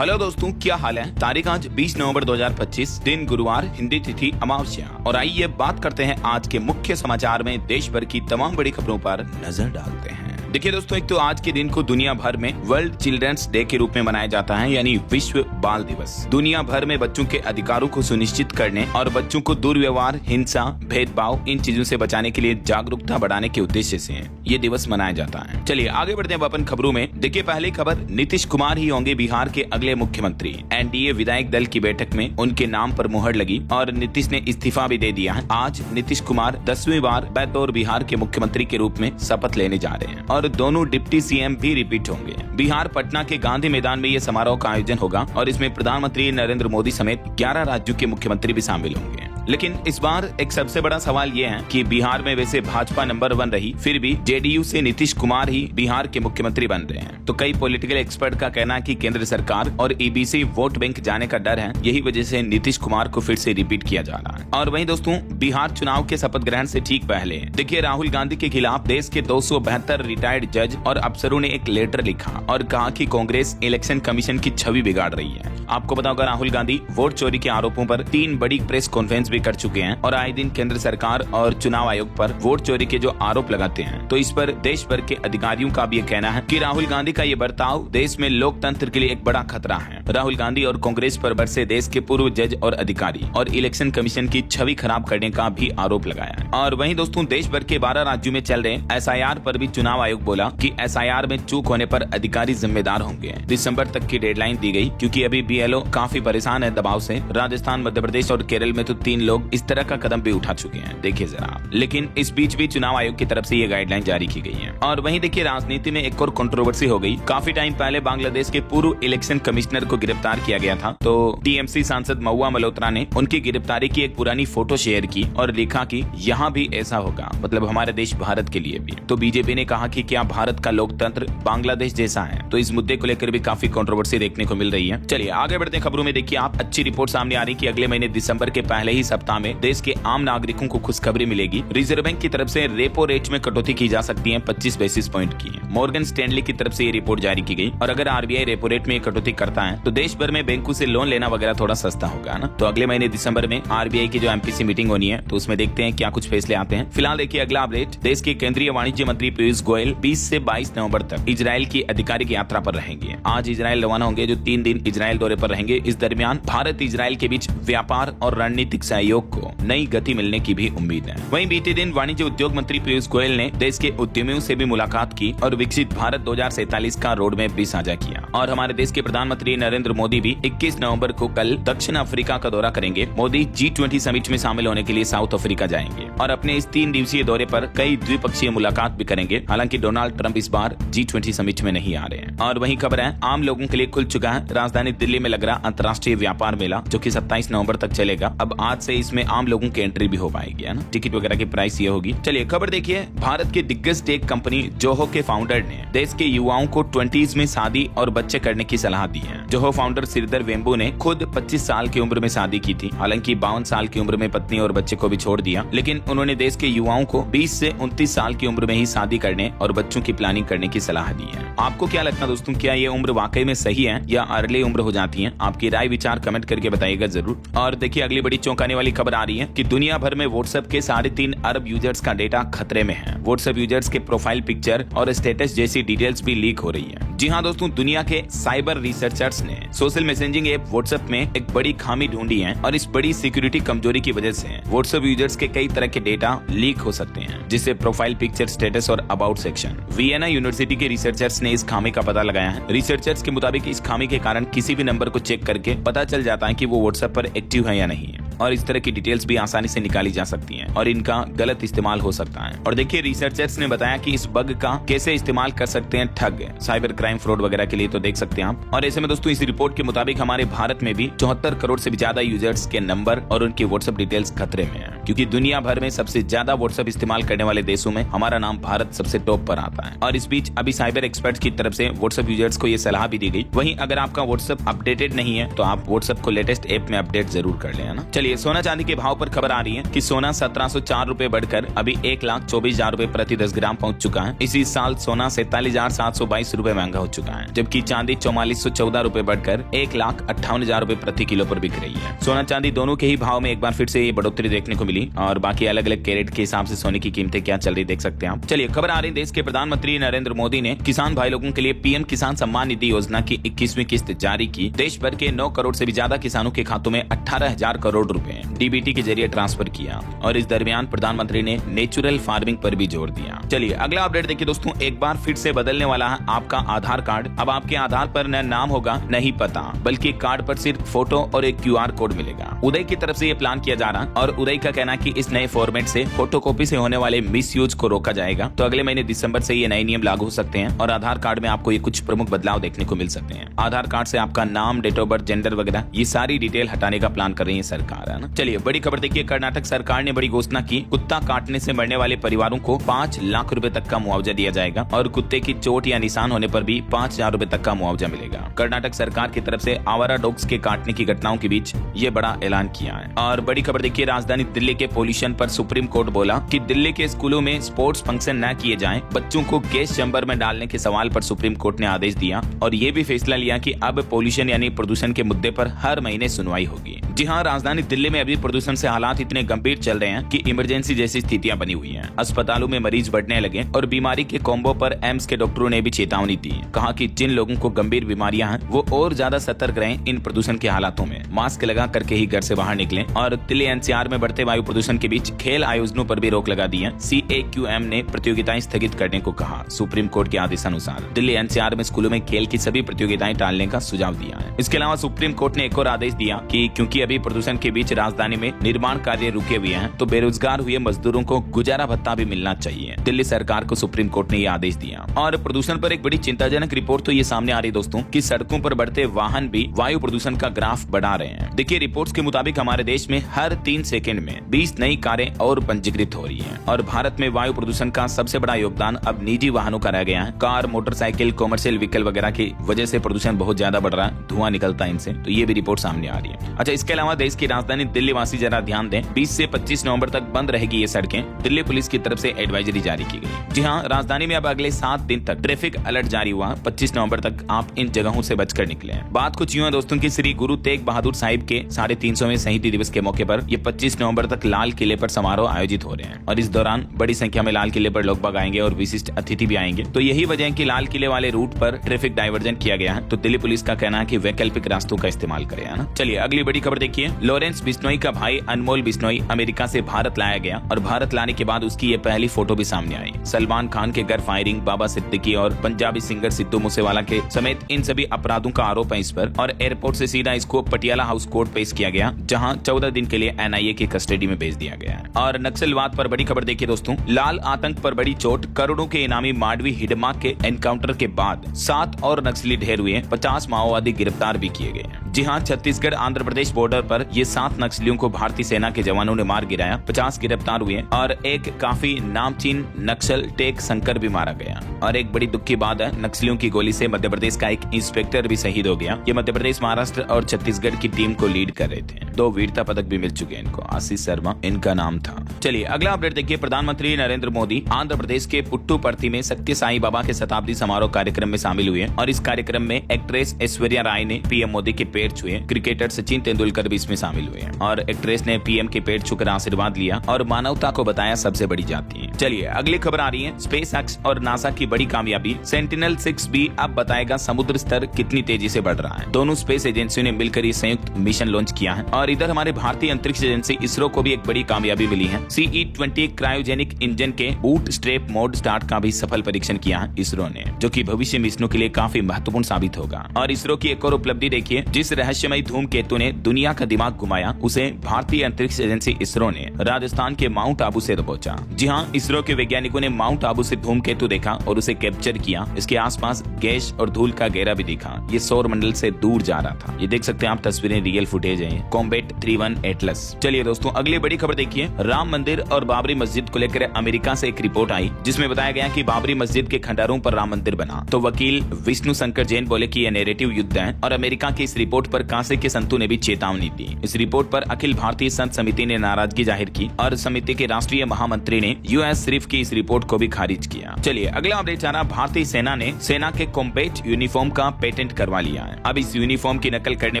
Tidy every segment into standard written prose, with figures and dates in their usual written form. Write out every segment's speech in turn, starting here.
Hello दोस्तों, क्या हाल है। तारीख आज 20 नवंबर 2025, दिन गुरुवार, हिंदी तिथि अमावस्या। और आइए बात करते हैं आज के मुख्य समाचार में देश भर की तमाम बड़ी खबरों पर नजर डालते हैं। देखिए दोस्तों, एक तो आज के दिन को दुनिया भर में वर्ल्ड चिल्ड्रंस डे के रूप में मनाया जाता है, यानी विश्व बाल दिवस। दुनिया भर में बच्चों के अधिकारों को सुनिश्चित करने और बच्चों को दुर्व्यवहार, हिंसा, भेदभाव, इन चीजों से बचाने के लिए जागरूकता बढ़ाने के उद्देश्य से ये दिवस मनाया जाता है। चलिए आगे बढ़ते हैं अपन खबरों में। देखिए पहली खबर, नीतीश कुमार ही होंगे बिहार के अगले मुख्यमंत्री। एनडीए विधायक दल की बैठक में उनके नाम पर मुहर लगी और नीतीश ने इस्तीफा भी दे दिया है। आज नीतीश कुमार 10वीं बार बतौर बिहार के मुख्यमंत्री के रूप में शपथ लेने जा रहे हैं और दोनों डिप्टी सीएम भी रिपीट होंगे। बिहार पटना के गांधी मैदान में यह समारोह का आयोजन होगा और इसमें प्रधानमंत्री नरेंद्र मोदी समेत 11 राज्यों के मुख्यमंत्री भी शामिल होंगे। लेकिन इस बार एक सबसे बड़ा सवाल यह है कि बिहार में वैसे भाजपा नंबर 1 रही, फिर भी जेडीयू से नीतीश कुमार ही बिहार के मुख्यमंत्री बन रहे हैं। तो कई पॉलिटिकल एक्सपर्ट का कहना है कि केंद्र सरकार और ईबीसी वोट बैंक जाने का डर है, यही वजह से नीतीश कुमार को फिर से रिपीट किया जा रहा है। और वहीं दोस्तों, बिहार चुनाव के शपथ ग्रहण से ठीक पहले देखिए राहुल गांधी के खिलाफ देश के 272 रिटायर्ड जज और अफसरों ने एक लेटर लिखा और कहा कि कांग्रेस इलेक्शन कमीशन की छवि बिगाड़ रही है। आपको पता होगा, राहुल गांधी वोट चोरी के आरोपों पर 3 बड़ी प्रेस कॉन्फ्रेंस भी कर चुके हैं और आए दिन केंद्र सरकार और चुनाव आयोग पर वोट चोरी के जो आरोप लगाते हैं। तो इस पर देश भर के अधिकारियों का भी ये कहना है कि राहुल गांधी का ये बर्ताव देश में लोकतंत्र के लिए एक बड़ा खतरा है। राहुल गांधी और कांग्रेस पर बरसे देश के पूर्व जज और अधिकारी और इलेक्शन कमीशन की छवि खराब करने का भी आरोप लगाया है। और वहीं दोस्तों, देश भर के 12 राज्यों में चल रहे एसआईआर पर भी चुनाव आयोग बोला कि एसआईआर में चूक होने पर अधिकारी जिम्मेदार होंगे। दिसंबर तक की डेडलाइन दी गई क्योंकि अभी बीएलओ काफी परेशान है दबाव से। राजस्थान, मध्य प्रदेश और केरल में तो 3 लोग इस तरह का कदम भी उठा चुके हैं, देखिए जरा। लेकिन इस बीच भी चुनाव आयोग की तरफ से ये गाइडलाइन जारी की गई है। और वहीं देखिए राजनीति में एक और कंट्रोवर्सी हो गई। काफी टाइम पहले बांग्लादेश के पूर्व इलेक्शन कमिश्नर को गिरफ्तार किया गया था। तो टीएमसी सांसद महुआ मल्होत्रा ने उनकी गिरफ्तारी की एक पुरानी फोटो शेयर की और लिखा कि यहाँ भी ऐसा होगा, मतलब हमारे देश भारत के लिए भी। तो बीजेपी ने कहा कि क्या भारत का लोकतंत्र बांग्लादेश जैसा है। तो इस मुद्दे को लेकर भी काफी कंट्रोवर्सी देखने को मिल रही है। चलिए आगे बढ़ते हैं खबरों में। देखिए आप, अच्छी रिपोर्ट सामने आ रही कि अगले महीने दिसंबर के पहले ही सप्ताह में देश के आम नागरिकों को खुशखबरी मिलेगी। रिजर्व बैंक की तरफ से रेपो रेट में कटौती की जा सकती है 25 बेसिस पॉइंट की। मॉर्गन स्टैनली की तरफ से ये रिपोर्ट जारी की गई। और अगर आरबीआई रेपो रेट में कटौती करता है तो देश भर में बैंकों से लोन लेना वगैरह थोड़ा सस्ता होगा ना। तो अगले महीने दिसंबर में आरबीआई की जो एमपीसी मीटिंग होनी है, तो उसमें देखते हैं क्या कुछ फैसले आते हैं। फिलहाल देखिए अगला अपडेट, देश के केंद्रीय वाणिज्य मंत्री पीयूष गोयल 20 से 22 नवंबर तक इजराइल की आधिकारिक यात्रा पर रहेंगे। आज इजराइल रवाना होंगे, जो 3 दिन इजराइल दौरे पर रहेंगे। इस दरमियान भारत इजराइल के बीच व्यापार और रणनीतिक सहयोग को नई गति मिलने की भी उम्मीद है। वहीं बीते दिन वाणिज्य उद्योग मंत्री पीयूष गोयल ने देश के उद्यमियों से भी मुलाकात की और विकसित भारत 2047 का रोड मैप भी साझा किया। और हमारे देश के प्रधानमंत्री नरेंद्र मोदी भी 21 नवंबर को कल दक्षिण अफ्रीका का दौरा करेंगे। मोदी G20 समिट में शामिल होने के लिए साउथ अफ्रीका जाएंगे और अपने इस 3 दिवसीय दौरे पर कई द्विपक्षीय मुलाकात भी करेंगे। हालांकि डोनाल्ड ट्रंप इस बार G20 समिट में नहीं आ रहे हैं। और वहीं खबर है, आम लोगों के लिए खुल चुका है राजधानी दिल्ली में लग रहा अंतर्राष्ट्रीय व्यापार मेला, जो कि 27 नवंबर तक चलेगा। अब आज से इसमें आम लोगों की एंट्री भी हो पाएगी, है ना। टिकट वगैरह की प्राइस ये होगी। चलिए खबर देखिए, भारत के दिग्गज टेक कंपनी जोहो के फाउंडर ने देश के युवाओं को 20s में शादी और बच्चे करने की सलाह दी है। जोहो फाउंडर श्रीधर वेम्बू ने खुद 25 साल की उम्र में शादी की थी। हालांकि 52 साल की उम्र में पत्नी और बच्चे को भी छोड़ दिया, लेकिन उन्होंने देश के युवाओं को 20 से 29 साल की उम्र में ही शादी करने और बच्चों की प्लानिंग करने की सलाह दी है। आपको क्या लगता है दोस्तों, क्या ये उम्र वाकई में सही है या अर्ली उम्र हो जाती है? आपकी राय विचार कमेंट करके बताइएगा जरूर। और देखिए अगली बड़ी चौंकाने वाली खबर आ रही है कि दुनिया भर में व्हाट्सएप के 3.5 अरब यूजर्स का डेटा खतरे में है। व्हाट्सएप यूजर्स के प्रोफाइल पिक्चर और स्टेटस जैसी डिटेल्स भी लीक हो रही है। जी हाँ दोस्तों, दुनिया के साइबर रिसर्चर्स ने सोशल मैसेजिंग ऐप व्हाट्सएप में एक बड़ी खामी ढूंढी है और इस बड़ी सिक्योरिटी कमजोरी की वजह से व्हाट्सएप यूजर्स के कई तरह के डेटा लीक हो सकते हैं, जिससे प्रोफाइल पिक्चर, स्टेटस और अबाउट सेक्शन। वियना यूनिवर्सिटी के रिसर्चर्स ने इस खामी का पता लगाया है। रिसर्चर्स के मुताबिक इस खामी के कारण किसी भी नंबर को चेक करके पता चल जाता है कि वो व्हाट्सएप पर एक्टिव है या नहीं है, और इस तरह की डिटेल्स भी आसानी से निकाली जा सकती हैं और इनका गलत इस्तेमाल हो सकता है। और देखिए रिसर्चर्स ने बताया कि इस बग का कैसे इस्तेमाल कर सकते हैं ठग, साइबर क्राइम, फ्रॉड वगैरह के लिए, तो देख सकते हैं आप। और ऐसे में दोस्तों, इस रिपोर्ट के मुताबिक हमारे भारत में भी 74 करोड़ से भी ज्यादा यूजर्स के नंबर और उनकी व्हाट्सएप डिटेल्स खतरे में है। क्योंकि दुनिया भर में सबसे ज्यादा व्हाट्सएप इस्तेमाल करने वाले देशों में हमारा नाम भारत सबसे टॉप पर आता है। और इस बीच अभी साइबर एक्सपर्ट्स की तरफ से व्हाट्सएप यूजर्स को ये सलाह भी दी गई। वहीं अगर आपका व्हाट्सएप अपडेटेड नहीं है तो आप व्हाट्सएप को लेटेस्ट ऐप में अपडेट जरूर कर लें, है ना। चलिए सोना चांदी के भाव पर खबर आ रही है कि सोना 1704 रुपए बढ़कर अभी 1,24,000 रुपए प्रति 10 ग्राम पहुंच चुका है। इसी साल सोना 47,722 रुपए महंगा हो चुका है, जबकि चांदी 4414 रुपए बढ़कर 1,58,000 रुपए प्रति किलो पर बिक रही है। सोना चांदी दोनों के ही भाव में एक बार फिर से ये बढ़ोतरी देखने को मिली और बाकी अलग अलग कैरेट के हिसाब से सोने की कीमतें क्या चल रही देख सकते हैं आप। चलिए खबर आ रही है देश के प्रधानमंत्री नरेंद्र मोदी ने किसान भाई लोगों के लिए पीएम किसान सम्मान निधि योजना की 21वीं किस्त जारी की। देश भर के 9 करोड़ से भी ज्यादा किसानों के खातों में 18,000 करोड़ रुपए डीबीटी के जरिए ट्रांसफर किया और इस दरमियान प्रधानमंत्री ने नेचुरल फार्मिंग पर भी जोर दिया। चलिए अगला अपडेट देखिए दोस्तों, एक बार फिर से बदलने वाला है आपका आधार कार्ड। अब आपके आधार पर न नाम होगा न ही पता, बल्कि कार्ड पर सिर्फ फोटो और एक QR कोड मिलेगा। उदय की तरफ से ये प्लान किया जा रहा और उदय का कहना कि इस नए फॉर्मेट से फोटोकॉपी से होने वाले मिसयूज को रोका जाएगा। तो अगले महीने दिसंबर से ये नए नियम लागू हो सकते हैं और आधार कार्ड में आपको ये कुछ प्रमुख बदलाव देखने को मिल सकते हैं। आधार कार्ड से आपका नाम, डेट ऑफ बर्थ, जेंडर वगैरह ये सारी डिटेल हटाने का प्लान कर रही है सरकार, है ना। चलिए बड़ी खबर देखिए, कर्नाटक सरकार ने बड़ी घोषणा की। कुत्ता काटने से मरने वाले परिवारों को 5 लाख रुपए तक का मुआवजा दिया जाएगा और कुत्ते की चोट या निशान होने पर भी 5,000 रुपए तक का मुआवजा मिलेगा। कर्नाटक सरकार की तरफ से आवारा डॉग्स के काटने की घटनाओं के बीच ये बड़ा ऐलान किया है। और बड़ी खबर देखिए, राजधानी दिल्ली के पोल्यूशन पर सुप्रीम कोर्ट बोला कि दिल्ली के स्कूलों में स्पोर्ट्स फंक्शन न किए जाएं। बच्चों को गैस चैम्बर में डालने के सवाल पर सुप्रीम कोर्ट ने आदेश दिया और ये भी फैसला लिया कि अब पोल्यूशन यानी प्रदूषण के मुद्दे पर हर महीने सुनवाई होगी। जी हाँ, राजधानी दिल्ली में अभी प्रदूषण से हालात इतने गंभीर चल रहे हैं कि इमरजेंसी जैसी स्थितियां बनी हुई हैं। अस्पतालों में मरीज बढ़ने लगे और बीमारी के कॉम्बो पर एम्स के डॉक्टरों ने भी चेतावनी दी। कहा कि जिन लोगों को गंभीर बीमारियां हैं वो और ज्यादा सतर्क रहें। इन प्रदूषण के हालातों में मास्क लगा करके ही घर से बाहर निकलें। और दिल्ली NCR में बढ़ते वायु प्रदूषण के बीच खेल आयोजनों पर भी रोक लगा दी है। CAQM ने प्रतियोगिताएं स्थगित करने को कहा। सुप्रीम कोर्ट के आदेशानुसार दिल्ली NCR में स्कूलों में खेल की सभी प्रतियोगिताएं टालने का सुझाव दिया है। इसके अलावा सुप्रीम कोर्ट ने एक और आदेश दिया कि क्योंकि अभी प्रदूषण के बीच राजधानी में निर्माण कार्य रुके हुए हैं तो बेरोजगार हुए मजदूरों को गुजारा भत्ता भी मिलना चाहिए। दिल्ली सरकार को सुप्रीम कोर्ट ने यह आदेश दिया। और प्रदूषण पर एक बड़ी चिंताजनक रिपोर्ट तो ये सामने आ रही दोस्तों कि सड़कों पर बढ़ते वाहन भी वायु प्रदूषण का ग्राफ बढ़ा रहे हैं। देखिए रिपोर्ट्स के मुताबिक हमारे देश में हर 3 सेकंड में 20 नई कारें और पंजीकृत हो रही हैं। और भारत में वायु प्रदूषण का सबसे बड़ा योगदान अब निजी वाहनों का रह गया है। कार, मोटरसाइकिल, कॉमर्शियल व्हीकल वगैरह की वजह से प्रदूषण बहुत ज्यादा बढ़ रहा है, धुआं निकलता है इनसे। तो ये भी रिपोर्ट सामने आ रही है। अच्छा, इसके अलावा देश की राजधानी दिल्ली वासी जरा ध्यान दें, 20 से 25 नवंबर तक बंद रहेगी ये सड़कें। दिल्ली पुलिस की तरफ से एडवाइजरी जारी की गई। जी हाँ, राजधानी में अब अगले 7 दिन तक ट्रैफिक अलर्ट जारी हुआ। 25 नवंबर तक आप इन जगहों से बचकर निकले। बात कुछ यूं है दोस्तों की श्री गुरु तेग बहादुर साहिब के 350वें शहीदी दिवस के मौके पर ये 25 नवंबर तक लाल किले पर समारोह आयोजित हो रहे हैं और इस दौरान बड़ी संख्या में लाल किले पर लोग बाग आएंगे और विशिष्ट अतिथि भी आएंगे। तो यही वजह है कि लाल किले वाले रूट पर ट्रैफिक डाइवर्जन किया गया है। तो दिल्ली पुलिस का कहना है कि वैकल्पिक रास्तों का इस्तेमाल करें, है ना। चलिए अगली बड़ी खबर देखिए, लॉरेंस बिश्नोई का भाई अनमोल बिश्नोई अमेरिका से भारत लाया गया और भारत लाने के बाद उसकी ये पहली फोटो भी सामने आई। सलमान खान के घर फायरिंग, बाबा सिद्दीकी और पंजाबी सिंगर सिद्धू मूसेवाला के समेत इन सभी अपराधों का आरोप है इस पर। और एयरपोर्ट से सीधा इसको पटियाला हाउस कोर्ट पेश किया गया, जहां 14 दिन के लिए NIA की कस्टडी में भेज दिया गया है। और नक्सलवाद पर बड़ी खबर देखिए दोस्तों, लाल आतंक पर बड़ी चोट, करोड़ों के इनामी माडवी हिडमा के एनकाउंटर के बाद 7 और नक्सली ढेर हुए, 50 माओवादी गिरफ्तार भी किए गए। जी हाँ, छत्तीसगढ़ आंध्र प्रदेश बॉर्डर पर ये 7 नक्सलियों को भारतीय सेना के जवानों ने मार गिराया, 50 गिरफ्तार हुए और एक काफी नामचीन नक्सल टेक शंकर भी मारा गया। और एक बड़ी दुख की बात है, नक्सलियों की गोली से मध्य प्रदेश का एक इंस्पेक्टर भी शहीद हो गया। ये मध्य प्रदेश, महाराष्ट्र और छत्तीसगढ़ की टीम को लीड कर रहे थे। 2 वीरता पदक भी मिल चुके हैं इनको। आशीष शर्मा इनका नाम था। चलिए अगला अपडेट देखिए, प्रधानमंत्री नरेंद्र मोदी आंध्र प्रदेश के पुट्टुपर्ती में सत्य साई बाबा के शताब्दी समारोह कार्यक्रम में शामिल हुए और इस कार्यक्रम में एक्ट्रेस ऐश्वर्या राय ने पीएम मोदी के पैर छुए। क्रिकेटर सचिन तेंदुलकर भी इसमें शामिल हुए और एक्ट्रेस ने पीएम के पैर छूकर आशीर्वाद लिया और मानवता को बताया सबसे बड़ी जाति। चलिए अगली खबर आ रही है, स्पेसएक्स और नासा की बड़ी कामयाबी। सेंटिनल-6 भी अब बताएगा समुद्र स्तर कितनी तेजी से बढ़ रहा है। दोनों स्पेस एजेंसियों ने मिलकर ये संयुक्त मिशन लॉन्च किया है। और इधर हमारे भारतीय अंतरिक्ष एजेंसी इसरो को भी एक बड़ी कामयाबी मिली है। CE-20 क्रायोजेनिक इंजन के बूट स्ट्रैप मोड स्टार्ट का भी सफल परीक्षण किया है इसरो ने, जो कि भविष्य मिशनों के लिए काफी महत्वपूर्ण साबित होगा। और इसरो की एक और उपलब्धि देखिए, जिस रहस्यमयी धूमकेतु ने दुनिया का दिमाग घुमाया उसे भारतीय अंतरिक्ष एजेंसी इसरो ने राजस्थान के माउंट आबू से दबोचा। जी हाँ, इसरो के वैज्ञानिकों ने माउंट आबू से धूमकेतु देखा और उसे कैप्चर किया। इसके आसपास गैस और धूल का घेरा भी दिखा। ये सौर मंडल से दूर जा रहा था। ये देख सकते हैं आप, तस्वीरें रियल फुटेज है। Combat 31 Atlas. चलिए दोस्तों अगली अगली बड़ी खबर देखिए, राम मंदिर और बाबरी मस्जिद को लेकर अमेरिका से एक रिपोर्ट आई जिसमें बताया गया कि बाबरी मस्जिद के खंडहरों पर राम मंदिर बना। तो वकील विष्णु शंकर जैन बोले कि यह नैरेटिव युद्ध है और अमेरिका की इस रिपोर्ट पर कांसे के संतों ने भी चेतावनी दी। इस रिपोर्ट पर अखिल भारतीय संत समिति ने नाराजगी जाहिर की और समिति के राष्ट्रीय महामंत्री ने यूएस सिर्फ की इस रिपोर्ट को भी खारिज किया। चलिए अगला अपडेट आ रहा, भारतीय सेना ने सेना के कॉम्बैट यूनिफॉर्म का पेटेंट करवा लिया है। अब इस यूनिफॉर्म की नकल करने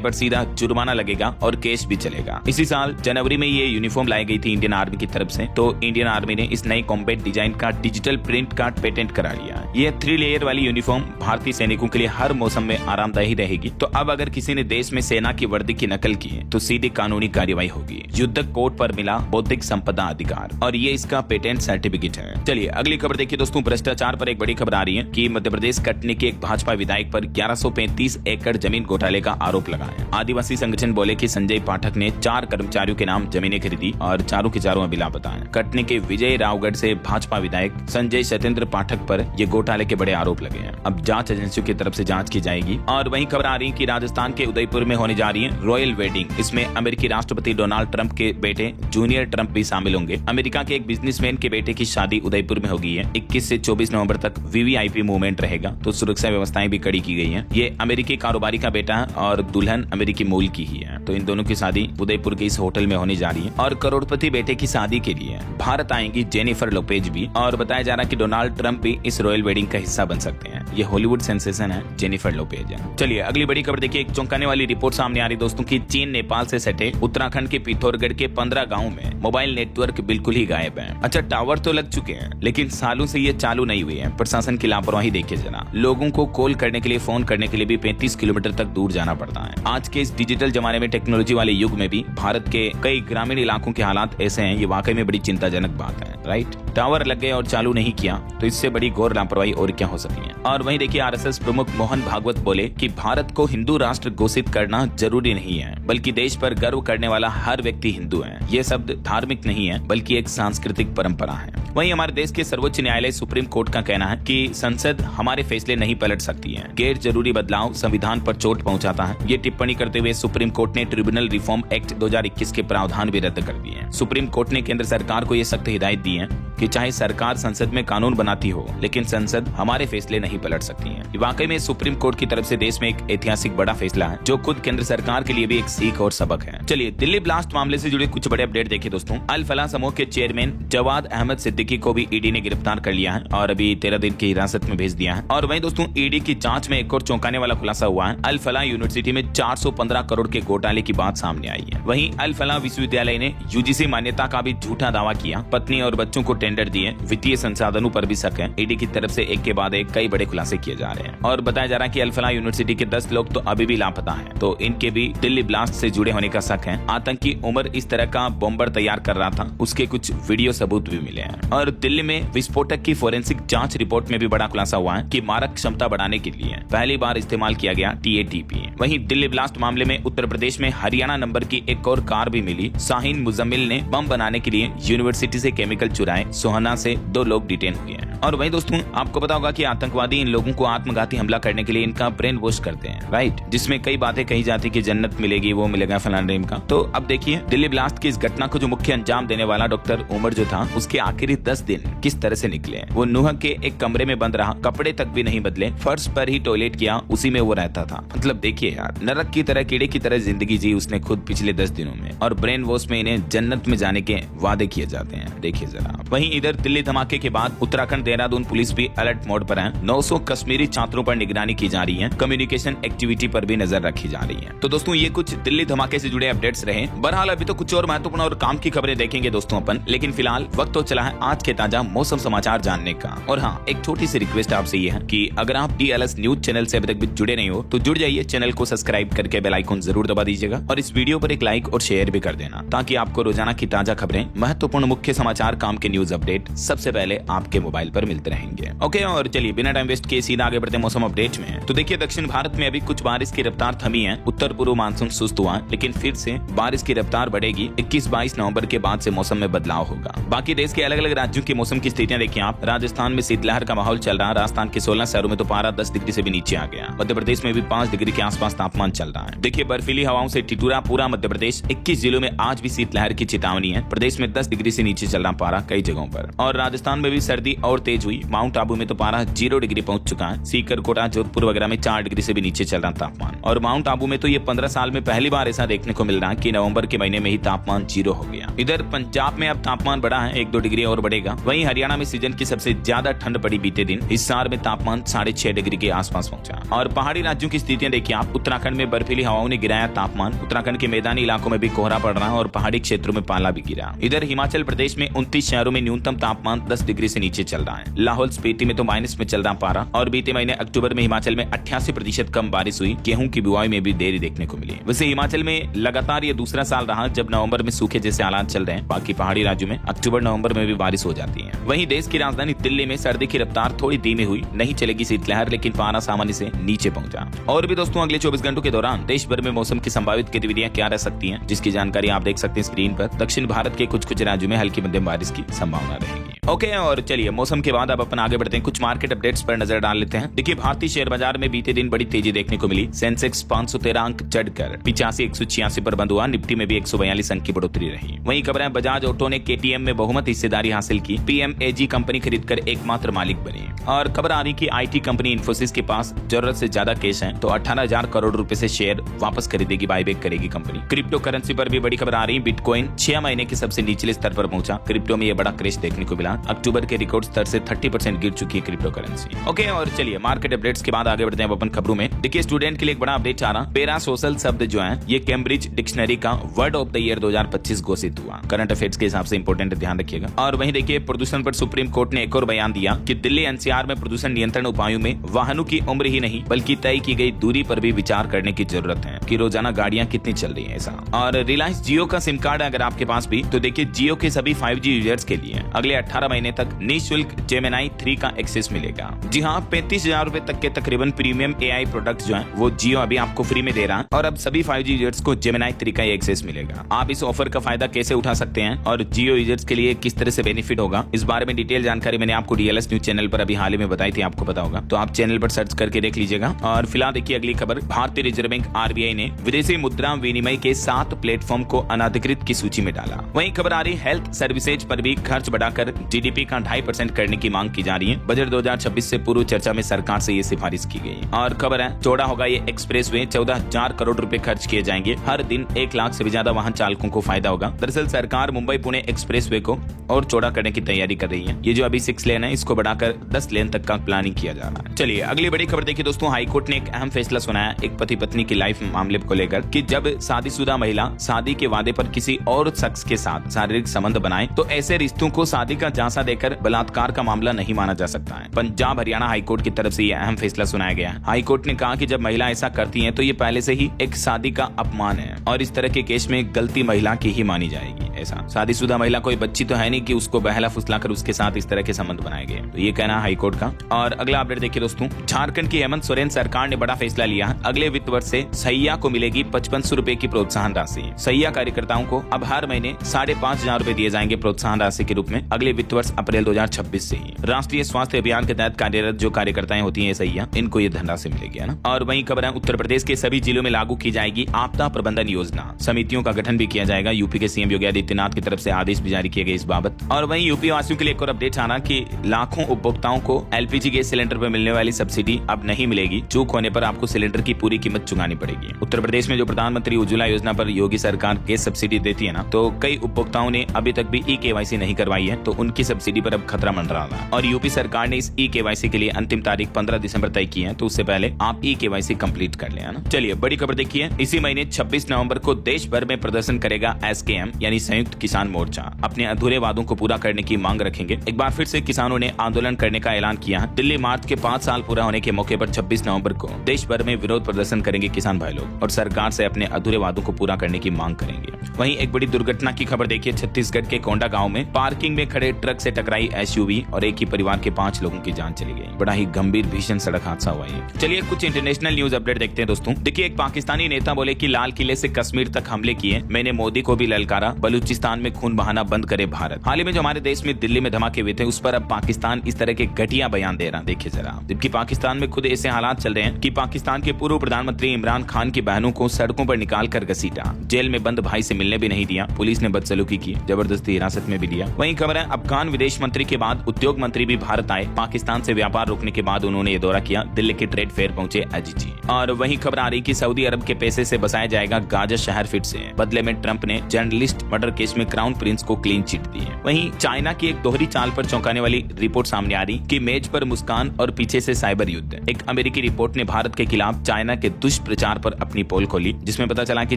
पर सीधा जुर्माना लगेगा और केस भी चलेगा। इसी साल जनवरी में ये यूनिफॉर्म लाई गई थी इंडियन आर्मी की तरफ से। तो इंडियन आर्मी ने इस नई कॉम्बैट डिजाइन का डिजिटल प्रिंट का पेटेंट करा लिया। ये 3 लेयर वाली यूनिफॉर्म भारतीय सैनिकों के लिए हर मौसम में आरामदायी रहेगी। तो अब अगर किसी ने देश में सेना की वर्दी की नकल की है तो सीधी कानूनी कार्रवाई होगी। युद्धक कोड पर मिला बौद्धिक संपदा अधिकार और ये इसका पेटेंट सर्टिफिकेट है। चलिए अगली खबर देखिए दोस्तों, भ्रष्टाचार पर एक बड़ी खबर आ रही है कि मध्य प्रदेश कटनी के एक भाजपा विधायक पर 1135 एकड़ जमीन घोटाले का आरोप लगा है। आदिवासी संगठन बोले कि संजय पाठक ने 4 कर्मचारियों के नाम जमीनें खरीदी और चारों के चारों अभी लापता हैं। कटनी के विजय रावगढ़ से भाजपा विधायक संजय सत्येंद्र पाठक पर ये घोटाले के बड़े आरोप लगे हैं। अब जांच एजेंसियों की तरफ से जांच की जाएगी। और वहीं खबर आ रही है कि राजस्थान के उदयपुर में होने जा रही है रॉयल वेडिंग। इसमें अमेरिकी राष्ट्रपति डोनाल्ड ट्रंप के बेटे जूनियर ट्रंप भी शामिल होंगे। अमेरिका के एक बिजनेसमैन के बेटे की शादी उदयपुर में होगी है। 21 से 24 नवंबर तक वीवीआईपी मूवमेंट रहेगा। तो सुरक्षा व्यवस्थाएं भी कड़ी की गई हैं। ये अमेरिकी कारोबारी का बेटा है और दुल्हन अमेरिकी मूल की ही है। तो इन दोनों की शादी उदयपुर के इस होटल में होने जा रही है। और करोड़पति बेटे की शादी के लिए भारत आएंगी जेनिफर लोपेज भी। और बताया जा रहा है कि डोनाल्ड ट्रंप भी इस रॉयल वेडिंग का हिस्सा बन सकते हैं। ये हॉलीवुड सेंसेशन है जेनिफर लोपेज है। चलिए अगली बड़ी खबर देखिए, एक चौंकाने वाली रिपोर्ट सामने आ रही दोस्तों की चीन नेपाल से सटे उत्तराखंड के पिथौरागढ़ के 15 गाँव में मोबाइल नेटवर्क बिल्कुल ही गायब है। अच्छा, टावर तो लग चुके हैं लेकिन सालों से ये चालू नहीं हुई है। प्रशासन की लापरवाही देखिए जरा। लोगों को कॉल करने के लिए, फोन करने के लिए भी 35 किलोमीटर तक दूर जाना पड़ता है। आज के इस डिजिटल जमाने में, टेक्नोलॉजी वाले युग में भी भारत के कई ग्रामीण इलाकों के हालात ऐसे हैं, ये वाकई में बड़ी चिंताजनक बात है। राइट, टावर लग गए और चालू नहीं किया तो इससे बड़ी घोर लापरवाही और क्या हो सकती है। और वहीं देखिए, आरएसएस प्रमुख मोहन भागवत बोले कि भारत को हिंदू राष्ट्र घोषित करना जरूरी नहीं है, बल्कि देश पर गर्व करने वाला हर व्यक्ति हिंदू है। ये शब्द धार्मिक नहीं है बल्कि एक सांस्कृतिक परंपरा है। वहीं हमारे देश के सर्वोच्च न्यायालय सुप्रीम कोर्ट का कहना है कि संसद हमारे फैसले नहीं पलट सकती है। गैर जरूरी बदलाव संविधान पर चोट पहुंचाता है। ये टिप्पणी करते हुए सुप्रीम कोर्ट ने ट्रिब्यूनल रिफॉर्म एक्ट 2021 के प्रावधान भी रद्द कर दिए हैं। सुप्रीम कोर्ट ने केंद्र सरकार को ये सख्त हिदायत दी है कि चाहे सरकार संसद में कानून बनाती हो लेकिन संसद हमारे फैसले नहीं पलट सकती है। वाकई में सुप्रीम कोर्ट की तरफ से देश में एक ऐतिहासिक बड़ा फैसला है जो खुद केंद्र सरकार के लिए भी एक सीख और सबक है। चलिए दिल्ली ब्लास्ट मामले से जुड़े कुछ बड़े अपडेट देखिए दोस्तों। अल फलाह समूह के चेयरमैन जवाद अहमद सिद्दीकी को भी ईडी ने गिरफ्तार कर लिया है और अभी 13 दिन की हिरासत में भेज दिया है। और वहीं दोस्तों ईडी की जांच में एक और चौंकाने वाला खुलासा हुआ है। अल फलाह यूनिवर्सिटी में 415 करोड़ के घोटाले की बात सामने आई है। वहीं अल फलाह विश्वविद्यालय ने यूजीसी मान्यता का भी झूठा दावा किया। पत्नी और बच्चों को टेंडर दिए। वित्तीय संसाधनों पर भी शक है। ईडी की तरफ से एक के बाद एक कई बड़े खुलासे किए जा रहे हैं और बताया जा रहा है कि अल फलाह यूनिवर्सिटी के 10 लोग तो अभी भी लापता हैं। तो इनके भी दिल्ली ब्लास्ट से जुड़े होने का शक है। आतंकी उमर इस तरह का बॉम्बर तैयार कर रहा था, उसके कुछ वीडियो सबूत भी मिले हैं। और दिल्ली में विस्फोटक की फोरेंसिक जांच रिपोर्ट में भी बड़ा खुलासा हुआ है कि मारक क्षमता बढ़ाने के लिए पहली बार इस्तेमाल किया गया TATP। वहीं दिल्ली ब्लास्ट मामले में उत्तर प्रदेश में हरियाणा नंबर की एक और कार भी मिली। शाहीन मुजम्मिल ने बम बनाने के लिए यूनिवर्सिटी से केमिकल चुराए। सोहना से 2 लोग डिटेन हुए हैं। और वहीं दोस्तों आपको पता होगा कि आतंकवादी इन लोगों को आत्मघाती हमला करने के लिए इनका ब्रेन वॉश करते हैं। राइट, जिसमें कई बातें कही जाती कि जन्नत मिलेगी, वो मिलेगा फलान ड्रीम का। तो अब देखिए दिल्ली ब्लास्ट की इस घटना को जो मुख्य अंजाम देने वाला डॉक्टर उमर जो था, उसके आखिरी 10 दिन किस तरह से निकले। वो नूह के एक कमरे में बंद रहा, कपड़े तक भी नहीं बदले, फर्श पर ही टॉयलेट किया, उसी में वो रहता था। मतलब देखिए यार, नरक की तरह, कीड़े की तरह जिंदगी जी उसने खुद पिछले 10 दिनों में। और ब्रेन वॉश में इन्हें जन्नत में जाने के वादे किए जाते हैं। देखिए जरा। वहीं इधर दिल्ली धमाके के बाद उत्तराखंड देहरादून पुलिस भी अलर्ट मोड पर है। 900 कश्मीरी छात्रों पर निगरानी की जा रही है। कम्युनिकेशन एक्टिविटी पर भी नजर रखी जा रही है। तो दोस्तों ये कुछ दिल्ली धमाके से जुड़े अपडेट्स रहे। बहरहाल अभी तो कुछ और महत्वपूर्ण और काम की खबरें देखेंगे दोस्तों अपन, लेकिन फिलहाल वक्त तो चला है आज के ताजा मौसम समाचार जानने का। और हाँ, एक छोटी सी रिक्वेस्ट आपसे ये है कि अगर आप DLS न्यूज चैनल से अभी तक भी जुड़े नहीं हो तो जुड़ जाइए। चैनल को सब्सक्राइब करके बेल आइकन जरूर दबा दीजिएगा और इस वीडियो पर एक लाइक और शेयर भी कर देना, ताकि आपको रोजाना की ताजा खबरें, महत्वपूर्ण मुख्य समाचार, काम के न्यूज अपडेट सबसे पहले आपके मोबाइल पर मिलते रहेंगे। ओके, और चलिए बिना टाइम वेस्ट किए सीधा आगे बढ़ते मौसम अपडेट में। तो देखिए दक्षिण भारत में अभी कुछ बारिश की रफ्तार थमी है। उत्तर पूर्व मानसून सुस्त हुआ, लेकिन फिर से बारिश की रफ्तार बढ़ेगी। 21-22 नवंबर के बाद से मौसम में बदलाव होगा। बाकी देश के अलग अलग राज्यों के मौसम की स्थितियां देखिए आप। राजस्थान में शीतलहर का माहौल चल रहा। राजस्थान के 16 शहरों में तो पारा 10 डिग्री से भी नीचे आ गया। मध्य प्रदेश में भी 5 डिग्री के आसपास तापमान चल रहा है। देखिए बर्फीली हवाओं से ठिठुरा पूरा मध्य प्रदेश। 21 जिलों में आज भी शीतलहर की चेतावनी है। प्रदेश में 10 डिग्री से नीचे चल रहा पारा कई जगहों पर। और राजस्थान में भी सर्दी और तेज हुई। माउंट आबू में तो पारा 0 डिग्री पहुंच चुका है। सीकर, कोटा, जोधपुर वगैरह में 4 डिग्री से भी नीचे चल रहा तापमान। और माउंट आबू में तो ये 15 साल में पहली बार ऐसा देखने को मिल रहा है कि नवंबर के महीने में ही तापमान 0 हो गया। इधर पंजाब में अब तापमान बढ़ा है, 1-2 डिग्री और बढ़ेगा। वहीं हरियाणा में सीजन की सबसे ज्यादा ठंड पड़ी बीते दिन। हिसार में तापमान 6.5 डिग्री के आसपास पहुंचा। और पहाड़ी राज्यों की स्थितियां देखिए आप। उत्तराखंड में बर्फीली हवाओं ने गिराया तापमान। उत्तराखंड के मैदानी इलाकों में भी कोहरा पड़ रहा और पहाड़ी क्षेत्रों में पाला भी गिरा। इधर हिमाचल प्रदेश में 29 शहरों में न्यूनतम तापमान 10 डिग्री से नीचे चल रहा है। लाहौल स्पीति में तो माइनस में चल रहा पारा। और बीते महीने अक्टूबर में हिमाचल में 88% कम बारिश हुई। गेहूं की बुआई में भी देरी देखने को मिली। वैसे हिमाचल में लगातार ये दूसरा साल रहा जब नवंबर में सूखे जैसे हालात चल रहे हैं। बाकी पहाड़ी राज्यों में अक्टूबर नवंबर में भी बारिश हो जाती है। वहीं देश की राजधानी दिल्ली में सर्दी की रफ्तार थोड़ी धीमी हुई। नहीं चलेगी शीतलहर, लेकिन पारा सामान्य से नीचे पहुंचा। और भी दोस्तों अगले 24 घंटों के दौरान देश भर में मौसम की संभावित गतिविधियां क्या रह सकती हैं, जिसकी जानकारी आप देख सकते हैं स्क्रीन पर। दक्षिण भारत के कुछ राज्यों में हल्की मध्यम बारिश की संभावना रहेगी। ओके, और चलिए मौसम के बाद अब अपन आगे बढ़ते हैं। कुछ मार्केट अपडेट्स पर नजर डाल लेते हैं। देखिए भारतीय शेयर बाजार में बीते दिन बड़ी तेजी देखने को मिली। सेंसेक्स 513 अंक चढ़कर 85,186 पर बंद हुआ। निफ्टी में भी 142 अंक की बढ़ोतरी रही। वहीं खबर है बजाज ऑटो ने केटीएम में बहुमत हिस्सेदारी हासिल की। पीएमएजी कंपनी खरीदकर एकमात्र मालिक बनी। और खबर आ रही कि आईटी कंपनी इन्फोसिस के पास जरूरत से ज्यादा कैश है, तो 18,000 करोड़ रुपए से शेयर वापस खरीदेगी, बायबैक करेगी कंपनी। क्रिप्टो करेंसी पर भी बड़ी खबर आ रही। बिटकॉइन 6 महीने के सबसे निचले स्तर पर पहुंचा। क्रिप्टो में यह बड़ा क्रैश देखने को मिला। अक्टूबर के रिकॉर्ड स्तर से 30% गिर चुकी है क्रिप्टो करेंसी। ओके, और चलिए मार्केट अपडेट्स के बाद आगे बढ़ते हैं अपन खबरों में। देखिए स्टूडेंट के लिए एक बड़ा अपडेट आ रहा। पैरा सोशल शब्द जो है ये कैम्ब्रिज डिक्शनरी का वर्ड ऑफ द ईयर 2025 घोषित हुआ। करंट अफेयर्स के हिसाब से इंपॉर्टेंट, ध्यान रखिएगा। और वहीं देखिए प्रदूषण पर सुप्रीम कोर्ट ने एक और बयान दिया कि दिल्ली एनसीआर में प्रदूषण नियंत्रण उपायों में वाहनों की उम्र ही नहीं बल्कि तय की गई दूरी पर भी विचार करने की जरूरत है कि रोजाना गाड़ियां कितनी चल रही हैं ऐसा। और रिलायंस जियो का सिम कार्ड अगर आपके पास भी, तो देखिए जियो के सभी 5G यूजर्स के लिए अगले 18 महीने तक निःशुल्क जेमिनी 3 का एक्सेस मिलेगा। जी हाँ, 35,000 रुपए तक के तकरीबन प्रीमियम AI प्रोडक्ट जो है वो जियो अभी आपको फ्री में दे रहा है। और अब सभी 5G यूजर्स को जेमिनी 3 का एक्सेस मिलेगा। आप इस ऑफर का फायदा कैसे उठा सकते हैं और जियो यूजर्स के लिए किस तरह से बेनिफिट होगा, इस बारे में डिटेल जानकारी मैंने आपको DLS न्यूज चैनल पर अभी हाल ही में बताई थी, आपको पता होगा, तो आप चैनल पर सर्च करके देख लीजिएगा। और फिलहाल देखिए अगली खबर। भारतीय रिजर्व बैंक RBI ने विदेशी मुद्रा विनिमय के 7 प्लेटफॉर्म को अनाधिकृत की सूची में डाला। वहीं खबर आ रही हेल्थ सर्विसेज पर भी खर्च बढ़ाकर GDP का 2.5% करने की मांग की जा रही है। बजट 2026 से पूर्व चर्चा में सरकार से ये सिफारिश की गई। और खबर है चौड़ा होगा ये एक्सप्रेसवे, 14,000 करोड़ रुपए खर्च किए जाएंगे। हर दिन 1 लाख से भी ज्यादा वाहन चालकों को फायदा होगा। दरअसल सरकार मुंबई पुणे एक्सप्रेसवे को और चौड़ा करने की तैयारी कर रही है। ये जो अभी 6 लेन है इसको बढ़ाकर 10 लेन तक का प्लानिंग किया जा रहा है। चलिए अगली बड़ी खबर देखिए दोस्तों। हाईकोर्ट ने एक अहम फैसला सुनाया एक पति पत्नी की लाइफ मामले को लेकर कि जब शादीशुदा महिला शादी के वादे पर किसी और शख्स के साथ शारीरिक संबंध बनाए तो ऐसे रिश्तों को शादी का झांसा देकर बलात्कार का मामला नहीं माना जा सकता है। पंजाब हरियाणा हाईकोर्ट की तरफ से यह अहम फैसला सुनाया गया है। हाईकोर्ट ने कहा कि जब महिला ऐसा करती है तो ये पहले से ही एक शादी का अपमान है और इस तरह के केस में गलती महिला की ही मानी जाएगी। ऐसा शादीशुदा महिला कोई बच्ची तो है नहीं कि उसको बहला फुसलाकर उसके साथ इस तरह के संबंध बनाए गए, तो ये कहना हाईकोर्ट का। और अगला अपडेट देखिए दोस्तों। झारखंड की हेमंत सोरेन सरकार ने बड़ा फैसला लिया है। अगले वित्त वर्ष से सैया को मिलेगी 5500 रुपए की प्रोत्साहन राशि। सैया कार्यकर्ताओं को अब हर महीने 5,500 रुपए दिए जाएंगे प्रोत्साहन राशि के रूप में अगले वित्त वर्ष अप्रैल 2026 से ही। राष्ट्रीय स्वास्थ्य अभियान के तहत कार्यरत जो कार्यकर्ताएं होती हैं सैया, इनको ये धनराशि मिलेगी, है ना। और वहीं खबर है उत्तर प्रदेश के सभी जिलों में लागू की जाएगी आपदा प्रबंधन योजना। समितियों का गठन भी किया जाएगा। यूपी के सीएम योगी आदित्यनाथ की तरफ से आदेश भी जारी किए गए इस बाबत। और वहीं यूपी वासियों के लिए एक और अपडेट आना कि लाखों उपभोक्ताओं को LPG गैस सिलेंडर पर मिलने वाली सब्सिडी अब नहीं मिलेगी। चूक होने पर आपको सिलेंडर की पूरी कीमत चुकानी पड़ेगी। उत्तर प्रदेश में जो प्रधानमंत्री उज्ज्वला योजना पर योगी सरकार गैस सब्सिडी देती है ना, तो कई उपभोक्ताओं ने अभी तक भी eKYC नहीं करवाई है, तो उनकी सब्सिडी पर अब खतरा मंडरा रहा है। और यूपी सरकार ने इस eKYC के लिए अंतिम तारीख 15 दिसंबर तय की है, तो उससे पहले आप eKYC कंप्लीट कर लें, है ना। चलिए बड़ी खबर देखिए। इसी महीने 26 नवंबर को देश भर में प्रदर्शन करेगा SKM यानी संयुक्त किसान मोर्चा। अपने अधूरे वादों को पूरा करने की मांग रखेंगे। एक बार फिर से किसानों ने आंदोलन करने का ऐलान किया है। दिल्ली मार्च के 5 साल पूरा होने के मौके पर 26 नवंबर को देश भर में विरोध प्रदर्शन करेंगे किसान भाई लोग और सरकार से अपने अधूरे वादों को पूरा करने की मांग करेंगे। वहीं एक बड़ी दुर्घटना की खबर देखिए। छत्तीसगढ़ के कोंडा गांव में पार्किंग में खड़े ट्रक से टकराई SUV और एक ही परिवार के 5 लोगों की जान चली गई। बड़ा ही गंभीर भीषण सड़क हादसा हुआ है। चलिए कुछ इंटरनेशनल न्यूज अपडेट देखते हैं दोस्तों। देखिए एक पाकिस्तानी नेता बोले कि लाल किले से कश्मीर तक हमले किए मैंने, मोदी को भी ललकारा, बलूचिस्तान बलूचिस्तान में खून बहाना बंद करे भारत। हाल ही में जो हमारे देश में दिल्ली में धमाके हुए थे, उस पर अब पाकिस्तान इस तरह के घटिया बयान दे रहा। देखिए जरा, जबकि पाकिस्तान में खुद ऐसे हालात चल रहे हैं कि पाकिस्तान के पूर्व प्रधानमंत्री इमरान खान की बहनों को सड़कों पर निकाल कर घसीटा, जेल में बंद भाई से मिलने भी नहीं दिया, पुलिस ने बदसलूकी की, जबरदस्ती हिरासत में भी लिया। वहीं खबर है, अफगान विदेश मंत्री के बाद उद्योग मंत्री भी भारत आए। पाकिस्तान से व्यापार रोकने के बाद उन्होंने ये दौरा किया। दिल्ली के ट्रेड फेयर पहुंचे अजीत जी। और वहीं खबर आ रही कि सऊदी अरब के पैसे से बसाया जाएगा गाजा शहर फिर से। बदले में ट्रंप ने जर्नलिस्ट मर्डर केस में क्राउन प्रिंस को क्लीन चिट दी है। वहीं चाइना की एक दोहरी चाल पर चौंकाने वाली रिपोर्ट सामने आ रही कि मेज पर मुस्कान और पीछे से साइबर युद्ध। एक अमेरिकी रिपोर्ट ने भारत के खिलाफ चाइना के दुष्प्रचार पर अपनी पोल खोली, जिसमें पता चला कि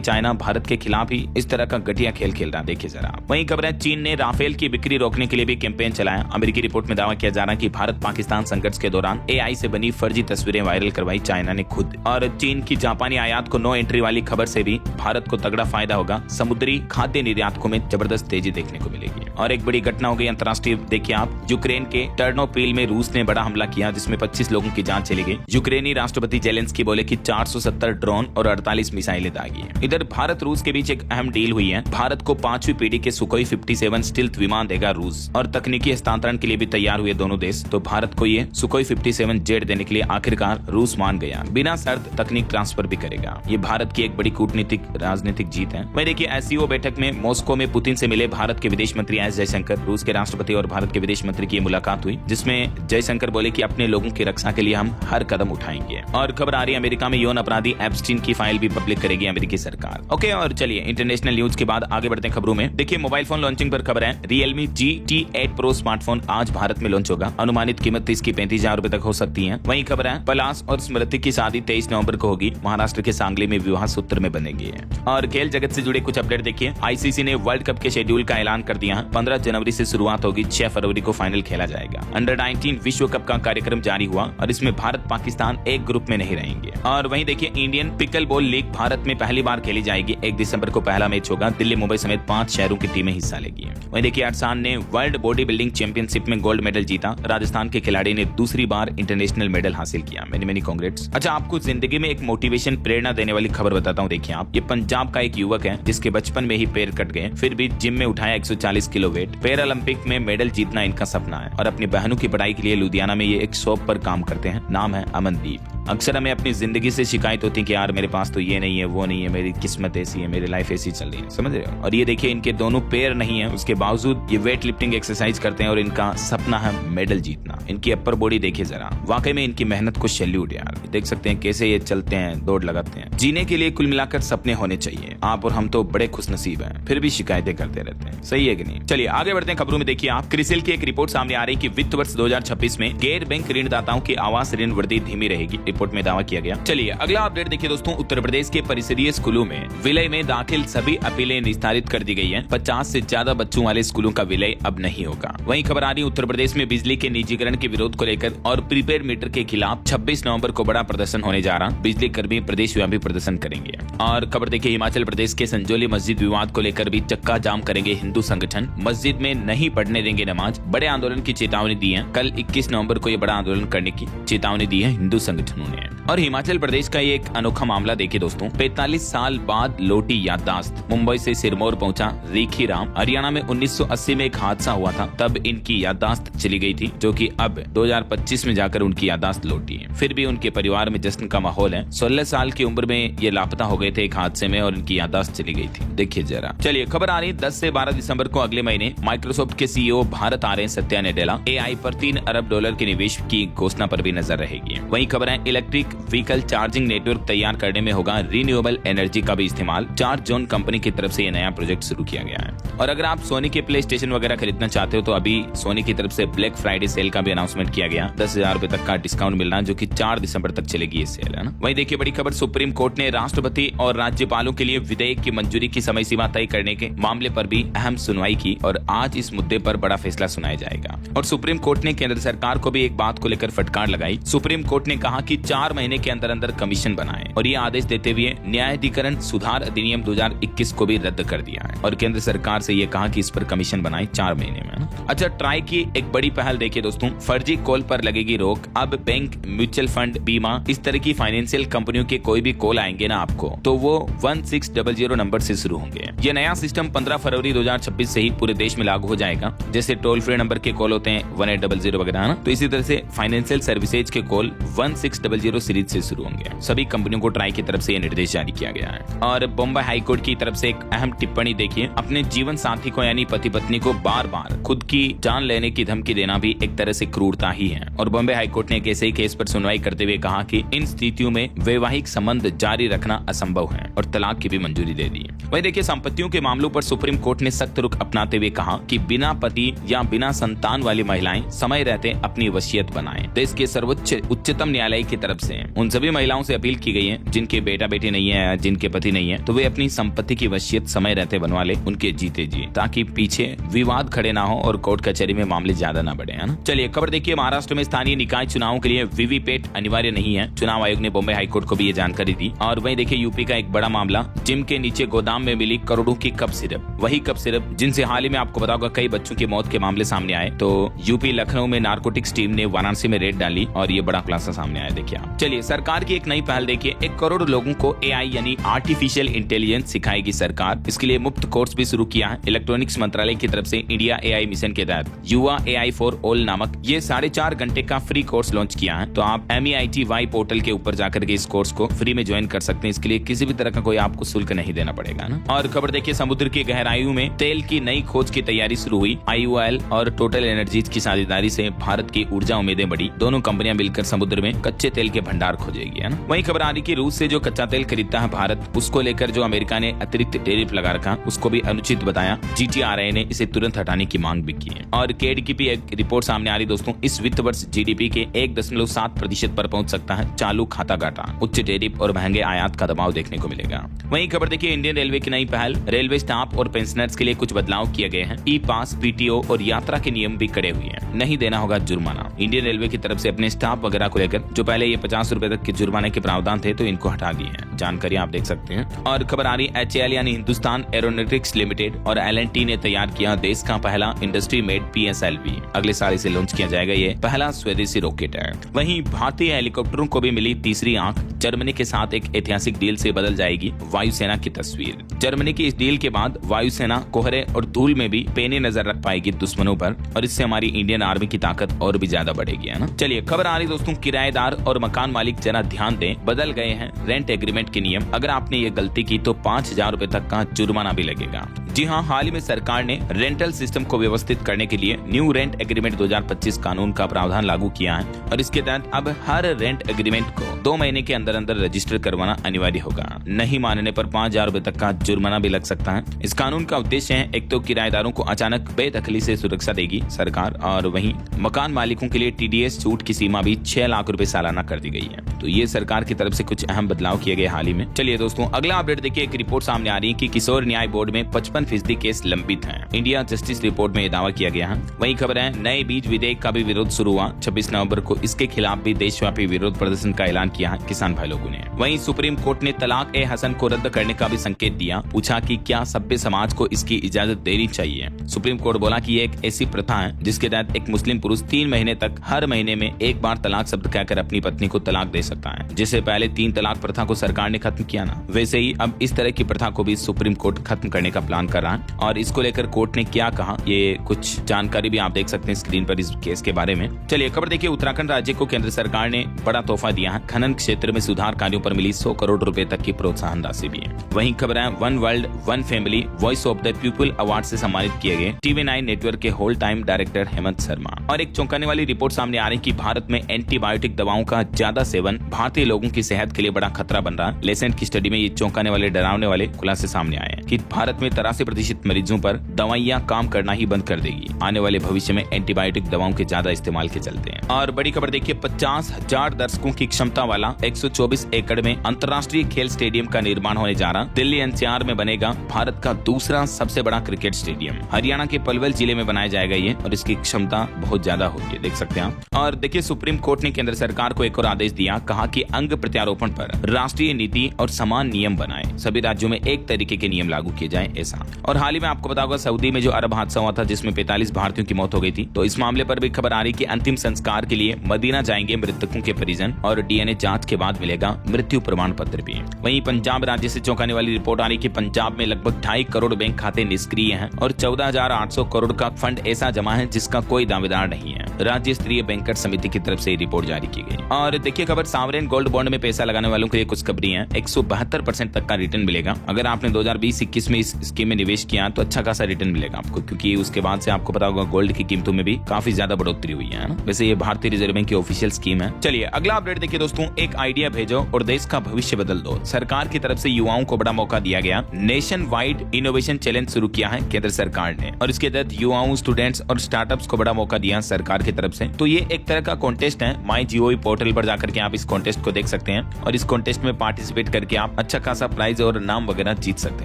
चाइना भारत के खिलाफ ही इस तरह का घटिया खेल खेल रहा। देखिए जरा। वहीं खबर है, चीन ने राफेल की बिक्री रोकने के लिए भी कैंपेन चलाया। अमेरिकी रिपोर्ट में दावा किया जा रहा है कि भारत पाकिस्तान संघर्ष के दौरान AI से बनी फर्जी तस्वीरें वायरल करवाई चाइना ने खुद। और चीन की जापानी आयात को नो एंट्री वाली खबर से भी भारत को तगड़ा फायदा होगा। समुद्री खाद्य निर्यातकों में जबरदस्त तेजी देखने को मिलेगी। और एक बड़ी घटना हो गई अंतर्राष्ट्रीय। देखिए आप, यूक्रेन के टर्नोपिल में रूस ने बड़ा हमला किया, जिसमें 25 लोगों की जान चली गई। यूक्रेनी राष्ट्रपति जेलेंस्की बोले कि 470 ड्रोन और 48 मिसाइलें दागी हैं। इधर भारत रूस के बीच एक अहम डील हुई है। भारत को 5वीं पीढ़ी के सुखोई 57 स्टिल्थ विमान देगा रूस। और तकनीकी हस्तांतरण के लिए भी तैयार हुए दोनों देश। तो भारत को ये सुखोई 57 जेट देने के लिए आखिरकार रूस मान गया, बिना शर्त तकनीक ट्रांसफर भी करेगा। ये भारत की एक बड़ी कूटनीतिक राजनीतिक जीत है। वहीं देखिए, SCO बैठक में मॉस्को में पुतिन से मिले भारत के विदेश मंत्री एस जयशंकर। रूस के राष्ट्रपति और भारत के विदेश मंत्री की मुलाकात हुई, जिसमें जयशंकर बोले कि अपने लोगों की रक्षा के लिए हम हर कदम उठाएंगे। और खबर आ रही है, अमेरिका में यौन अपराधी एप्स्टीन की फाइल भी पब्लिक करेगी अमेरिकी सरकार। ओके, और चलिए इंटरनेशनल न्यूज के बाद आगे बढ़ते हैं खबरों में। देखिए, मोबाइल फोन लॉन्चिंग पर खबर है, Realme GT8 Pro स्मार्टफोन आज भारत में लॉन्च होगा। अनुमानित कीमत इसकी 35,000 रुपए तक हो सकती है। वहीं खबर है, पलाश और स्मृति की शादी 23 नवंबर को होगी। महाराष्ट्र के सांगली में विवाह सूत्र में बनेगी। और खेल जगत से जुड़े कुछ अपडेट देखिए। ICC ने वर्ल्ड कप के शेड्यूल का ऐलान कर दिया। 15 जनवरी से शुरुआत होगी, 6 फरवरी को फाइनल खेला जाएगा। अंडर 19 विश्व कप का कार्यक्रम जारी हुआ और इसमें भारत पाकिस्तान एक ग्रुप में नहीं रहेंगे। और वहीं देखिए, Indian pickle ball league Bharat में पहली बार खेली जाएगी। 1 दिसंबर को पहला मैच होगा। दिल्ली, मुंबई समेत 5 शहरों की टीमें हिस्सा लेगी। वहीं देखिए, अरसान ने वर्ल्ड बॉडी बिल्डिंग चैंपियनशिप में गोल्ड मेडल जीता। राजस्थान के खिलाड़ी ने दूसरी बार इंटरनेशनल मेडल हासिल किया। Many congrats. अच्छा, आपको जिंदगी में एक मोटिवेशन प्रेरणा देने वाली खबर बताता हूँ। देखिए आप, ये पंजाब का एक युवक है जिसके बचपन में ही पैर कट गए, फिर भी जिम में उठाया 140 किलो वेट। पैरालंपिक में मेडल जीतना इनका सपना है और अपनी बहनों की पढ़ाई के लिए लुधियाना में ये एक शॉप पर काम करते हैं। नाम है अमनदीप। अक्सर हमें अपनी जिंदगी से शिकायत होती है कि यार मेरे पास तो ये नहीं है, वो नहीं है, मेरी किस्मत ऐसी है, मेरी लाइफ ऐसी चल रही है, समझ रहे हो। और ये देखिए, इनके दोनों पैर नहीं है, उसके बावजूद ये वेट लिफ्टिंग एक्सरसाइज करते हैं और इनका सपना है मेडल जीतना। इनकी अपर बॉडी देखिए जरा, वाकई में इनकी मेहनत को सैल्यूट यार। देख सकते हैं कैसे ये चलते हैं, दौड़ लगाते हैं। जीने के लिए कुल मिलाकर सपने होने चाहिए। आप और हम तो बड़े खुशनसीब हैं, फिर भी शिकायतें करते रहते हैं। सही है कि नहीं? चलिए आगे बढ़ते हैं खबरों में। देखिए आप, क्रिसिल की एक रिपोर्ट सामने आ रही कि वित्त वर्ष 2026 में गैर बैंक ऋणदाताओं की आवास ऋण वृद्धि धीमी रहेगी। रिपोर्ट में दावा किया गया। चलिए अगला अपडेट देखिए दोस्तों। उत्तर प्रदेश के परिसरीय स्कूलों में विलय में दाखिल सभी अपीलें निस्तारित कर दी गई हैं। 50 से ज्यादा बच्चों वाले स्कूलों का विलय अब नहीं होगा। वहीं खबर आ रही, उत्तर प्रदेश में बिजली के निजीकरण के विरोध को लेकर और प्रीपेड मीटर के खिलाफ 26 नवंबर को बड़ा प्रदर्शन होने जा रहा। बिजली कर्मी प्रदेश व्यापी प्रदर्शन करेंगे। और खबर देखिए, हिमाचल प्रदेश के संजौली मस्जिद विवाद को लेकर भी चक्का जाम करेंगे हिंदू संगठन। मस्जिद में नहीं पढ़ने देंगे नमाज। बड़े आंदोलन की चेतावनी दी है। कल 21 नवंबर को यह बड़ा आंदोलन करने की चेतावनी दी है हिंदू संगठनों ने। और हिमाचल प्रदेश का ये एक अनोखा मामला देखिए दोस्तों। 45 साल बाद लौटी याददाश्त। मुंबई से सिरमौर पहुंचा रेखी राम। हरियाणा में 1980 में एक हादसा हुआ था, तब इनकी याददाश्त चली गई थी, जो कि अब 2025 में जाकर उनकी याददाश्त लौटी है। फिर भी उनके परिवार में जश्न का माहौल है। 16 साल की उम्र में ये लापता हो गए थे एक हादसे में और इनकी याददाश्त चली गई थी। देखिए जरा। चलिए खबर आ रही, 10 से 12 दिसंबर को अगले महीने माइक्रोसॉफ्ट के CEO भारत आ रहे हैं सत्या नडेला। AI पर $3 अरब के निवेश की घोषणा पर भी नजर रहेगी। वहीं खबर है, इलेक्ट्रिक व्हीकल चार्जिंग नेटवर्क तैयार करने में होगा रिन्यूएबल एनर्जी का भी इस्तेमाल। चार्ज जोन कंपनी की तरफ से ये नया प्रोजेक्ट शुरू किया गया है। और अगर आप सोनी के प्ले स्टेशन वगैरह खरीदना चाहते हो तो अभी सोनी की तरफ से ब्लैक फ्राइडे सेल का भी अनाउंसमेंट किया गया। 10,000 रुपए तक का डिस्काउंट मिलना, जो कि 4 दिसंबर तक चलेगी ये सेल, है ना। वहीं देखिए बड़ी खबर, सुप्रीम कोर्ट ने राष्ट्रपति और राज्यपालों के लिए विधेयक की मंजूरी की समय सीमा तय करने के मामले पर भी अहम सुनवाई की और आज इस मुद्दे पर बड़ा फैसला सुनाया जाएगा। और सुप्रीम कोर्ट ने केंद्र सरकार को भी एक बात को लेकर फटकार लगाई। सुप्रीम कोर्ट ने कहा कि 4 महीने के अंदर अंदर कमीशन बनाए। और ये आदेश देते हुए न्यायाधिकरण सुधार अधिनियम 2021 को भी रद्द कर दिया है और केंद्र सरकार से ये कहा कि इस पर कमीशन बनाए 4 महीने में। अच्छा, ट्राई की एक बड़ी पहल देखिए दोस्तों, फर्जी कॉल पर लगेगी रोक। अब बैंक, म्यूचुअल फंड, बीमा, इस तरह की फाइनेंशियल कंपनियों के कोई भी कॉल आएंगे ना आपको, तो वो 1600 नंबर से शुरू होंगे। ये नया सिस्टम 15 फरवरी 2026 से ही पूरे देश में लागू हो जाएगा। जैसे टोल फ्री नंबर के कॉल होते हैं 1800 वगैरह ना, तो इसी तरह से फाइनेंशियल सर्विसेज के कॉल 1600 सीरीज से शुरू होंगे। सभी कंपनियों को ट्राई की तरफ से यह निर्देश जारी किया गया है। और बॉम्बे हाईकोर्ट की तरफ से एक अहम टिप्पणी देखिए, अपने जीवन साथी को यानी पति पत्नी को बार बार खुद की जान लेने की धमकी देना भी एक तरह से क्रूरता ही है। और बॉम्बे हाईकोर्ट ने एक ऐसे ही केस पर सुनवाई करते हुए कहा कि इन स्थितियों में वैवाहिक संबंध जारी रखना असंभव है और तलाक की भी मंजूरी दे दी। वही देखिए, संपत्तियों के मामलों पर सुप्रीम कोर्ट ने सख्त रुख अपनाते हुए कहा कि बिना पति या बिना संतान वाली महिलाएं समय रहते अपनी वसीयत बनाएं। देश के सर्वोच्च उच्चतम न्यायालय की तरफ से उन सभी महिलाओं से अपील की गई है जिनके बेटा बेटी नहीं है, जिनके पति नहीं है, तो वे अपनी संपत्ति की वसीयत समय रहते बनवा ले, उनके जीते जी, ताकि पीछे विवाद खड़े ना हो और कोर्ट कचहरी में मामले ज्यादा ना बढ़े, है ना। चलिए खबर देखिए, महाराष्ट्र में स्थानीय निकाय चुनावों के लिए वीवीपैट अनिवार्य नहीं है। चुनाव आयोग ने बॉम्बे हाईकोर्ट को भी ये जानकारी दी। और वहीं देखिए, यूपी का एक बड़ा मामला, जिम के नीचे गोदाम में मिली करोड़ों की कप सिरप, वही कप सिरप जिनसे हाल ही में आपको पता होगा कई बच्चों की मौत के मामले सामने आए। तो यूपी लखनऊ में नारकोटिक्स टीम ने वाराणसी में रेड डाली और ये बड़ा खुलासा सामने आया। देखिए चलिए, सरकार की एक नई पहल देखिए, 1 करोड़ लोगों को एआई यानी आर्टिफिशियल इंटेलिजेंस सिखाएगी सरकार। इसके लिए मुफ्त कोर्स भी शुरू किया है। इलेक्ट्रॉनिक्स मंत्रालय की तरफ से इंडिया एआई मिशन के तहत युवा एआई फॉर ऑल नामक ये 4.5 घंटे का फ्री कोर्स लॉन्च किया है। तो आप MEITY पोर्टल के ऊपर जाकर के इस कोर्स को फ्री में ज्वाइन कर सकते हैं। इसके लिए किसी भी तरह का कोई आपको शुल्क नहीं देना पड़ेगा ना। और खबर देखिए, समुद्र की गहराइयों में तेल की नई खोज की तैयारी शुरू हुई। IOCL और टोटल एनर्जीज की साझेदारी से भारत की ऊर्जा उम्मीदें बढ़ी। दोनों कंपनियां मिलकर समुद्र में कच्चे तेल के भंडार खोजेगी, है ना। वहीं खबर आ रही कि रूस से जो कच्चा तेल खरीदता है भारत, उसको लेकर जो अमेरिका ने अतिरिक्त टैरिफ लगा रखा, उसको भी अनुचित बताया। GTRI ने इसे तुरंत हटाने की मांग भी की है। और KDP एक रिपोर्ट सामने आ रही दोस्तों, इस वित्त वर्ष GDP के 1.7% पर पहुंच सकता है चालू खाता घाटा। उच्च टैरिफ और महंगे आयात का दबाव देखने को मिलेगा। वहीं खबर देखिए, इंडियन रेलवे की नई पहल, रेलवे स्टाफ और पेंशनर्स के लिए कुछ बदलाव किए गए हैं। E-पास, PTO और यात्रा के नियम भी कड़े हुए हैं। नहीं देना होगा जुर्माना। इंडियन रेलवे की तरफ से अपने स्टाफ वगैरह को लेकर जो पहले ये 50 रुपए तक के जुर्माने के प्रावधान थे, तो इनको हटा दिए हैं। जानकारी आप देख सकते हैं। और खबर आ रही, HAL यानी हिंदुस्तान एरोनॉटिक्स लिमिटेड और L&T ने तैयार किया देश का पहला इंडस्ट्री मेड PSLV। अगले साल इसे लॉन्च किया जाएगा। ये पहला स्वदेशी रॉकेट है। वहीं भारतीय हेलीकॉप्टरों को भी मिली तीसरी आंख। जर्मनी के साथ एक ऐतिहासिक डील से बदल जाएगी वायुसेना की तस्वीर। जर्मनी की इस डील के बाद वायुसेना कोहरे और धूल में भी पैनी नजर रख पाएगी दुश्मनों पर, और इससे हमारी इंडियन आर्मी की ताकत और भी ज्यादा बढ़ेगी, है ना। चलिए खबर आ रही दोस्तों, किराएदार और मकान मालिक जरा ध्यान दें, बदल गए हैं रेंट एग्रीमेंट के नियम। अगर आपने ये गलती की तो 5000 रुपए तक का जुर्माना भी लगेगा। जी हाँ, हाल ही में सरकार ने रेंटल सिस्टम को व्यवस्थित करने के लिए न्यू रेंट एग्रीमेंट 2025 कानून का प्रावधान लागू किया है। और इसके तहत अब हर रेंट एग्रीमेंट को 2 महीने के अंदर अंदर रजिस्टर करवाना अनिवार्य होगा। नहीं मानने पर 5000 रुपए तक का जुर्माना भी लग सकता है। इस कानून का उद्देश्य है, एक तो किराएदारों को अचानक बेदखली से सुरक्षा देगी सरकार, और वहीं मकान मालिकों के लिए TDS छूट की सीमा भी 6 लाख रुपए सालाना कर दी गई है। तो ये सरकार की तरफ से कुछ अहम बदलाव किए गए हाल ही में। चलिए दोस्तों, अगला अपडेट देखिए, एक रिपोर्ट सामने आ रही है कि किशोर न्याय बोर्ड में 55% केस लंबित हैं। इंडिया जस्टिस रिपोर्ट में यह दावा किया गया है। वहीं खबर है, नए बीज विधेयक का भी विरोध शुरू हुआ। 26 नवंबर को इसके खिलाफ भी देशव्यापी विरोध प्रदर्शन का ऐलान किया है किसान भाई लोगों ने। वहीं सुप्रीम कोर्ट ने तलाक-ए-हसन को रद्द करने का भी संकेत दिया। पूछा कि क्या सभ्य समाज को इसकी इजाजत देनी चाहिए। सुप्रीम कोर्ट बोला कि ये एक ऐसी प्रथा है जिसके तहत एक मुस्लिम पुरुष 3 महीने तक हर महीने में एक बार तलाक शब्द कहकर अपनी पत्नी को तलाक दे सकता है। जिससे पहले 3 तलाक प्रथा को सरकार ने खत्म किया ना, वैसे ही अब इस तरह की प्रथा को भी सुप्रीम कोर्ट खत्म करने का प्लान कर रहा है। और इसको लेकर कोर्ट ने क्या कहा, ये कुछ जानकारी भी आप देख सकते हैं स्क्रीन पर इस केस के बारे में। चलिए खबर देखिए, उत्तराखंड राज्य को केंद्र सरकार ने बड़ा तोहफा दिया है। खनन क्षेत्र में सुधार कार्यों पर मिली 100 करोड़ रुपए तक की प्रोत्साहन राशि भी है। वहीं खबर है, one world one family voice of the people award से सम्मानित किए गए TV9 नेटवर्क के whole time director Hemant Sharma. और एक चौंकाने वाली रिपोर्ट सामने आ रही कि भारत में एंटीबायोटिक दवाओं का ज्यादा सेवन भारतीय लोगों की सेहत के लिए बड़ा खतरा बन रहा है। लेसेंट की स्टडी में ये चौंकाने वाले, डरावने वाले खुलासे सामने आए हैं कि भारत में 80% मरीजों पर दवाइयाँ काम करना ही बंद कर देगी आने वाले भविष्य में एंटीबायोटिक दवाओं के ज्यादा इस्तेमाल के चलते हैं। और बड़ी खबर देखिए, 50,000 दर्शकों की क्षमता वाला 124 एकड़ में अंतर्राष्ट्रीय खेल स्टेडियम का निर्माण होने जा रहा। दिल्ली एनसीआर में बनेगा भारत का दूसरा सबसे बड़ा क्रिकेट स्टेडियम। हरियाणा के पलवल जिले में बनाया जाएगा ये, और इसकी क्षमता बहुत ज्यादा होगी, देख सकते हैं आप। और देखिए, सुप्रीम कोर्ट ने केंद्र सरकार को एक और आदेश दिया, कहा कि अंग प्रत्यारोपण पर राष्ट्रीय नीति और समान नियम बनाए, सभी राज्यों में एक तरीके के नियम लागू किए जाए, ऐसा। और हाल ही में आपको पता होगा सऊदी में जो अरब हादसा हुआ था जिसमें 45 भारतीयों की मौत हो गई थी, तो इस मामले पर भी खबर आ रही कि अंतिम संस्कार के लिए मदीना जाएंगे मृतकों के परिजन, और डीएनए जांच के बाद मिलेगा मृत्यु प्रमाण पत्र भी। वहीं पंजाब राज्य से चौंकाने वाली रिपोर्ट आ रही कि पंजाब में लगभग 2.5 करोड़ बैंक खाते निष्क्रिय हैं और 14,800 करोड़ का फंड ऐसा जमा है जिसका कोई दावेदार नहीं है। राज्य स्तरीय बैंकर समिति की तरफ से रिपोर्ट जारी की गई। और देखिए खबर, सावरेन गोल्ड बॉन्ड में पैसा लगाने वालों के लिए कुछ खबरी है। 172% तक का रिटर्न मिलेगा। अगर आपने 2020-21 में इस स्कीम में निवेश किया तो अच्छा खासा रिटर्न मिलेगा आपको, क्योंकि उसके बाद से आपको पता होगा गोल्ड की कीमतों में भी काफी ज्यादा बढ़ोतरी हुई है ना। वैसे ये भारतीय रिजर्व बैंक की ऑफिशियल स्कीम है। चलिए अगला अपडेट देखिए दोस्तों, एक आइडिया भेजो और देश का भविष्य बदल दो। सरकार की तरफ से युवाओं को बड़ा मौका दिया गया। नेशन वाइड इनोवेशन चैलेंज शुरू किया है केंद्र सरकार ने, और इसके तहत युवाओं, स्टूडेंट्स और स्टार्टअप्स को बड़ा मौका दिया सरकार की तरफ से। तो ये एक तरह का कॉन्टेस्ट है। माई जीओवी पोर्टल पर जाकर के आप इस कॉन्टेस्ट को देख सकते हैं, और इस कॉन्टेस्ट में पार्टिसिपेट करके आप अच्छा खासा प्राइज और नाम वगैरह जीत सकते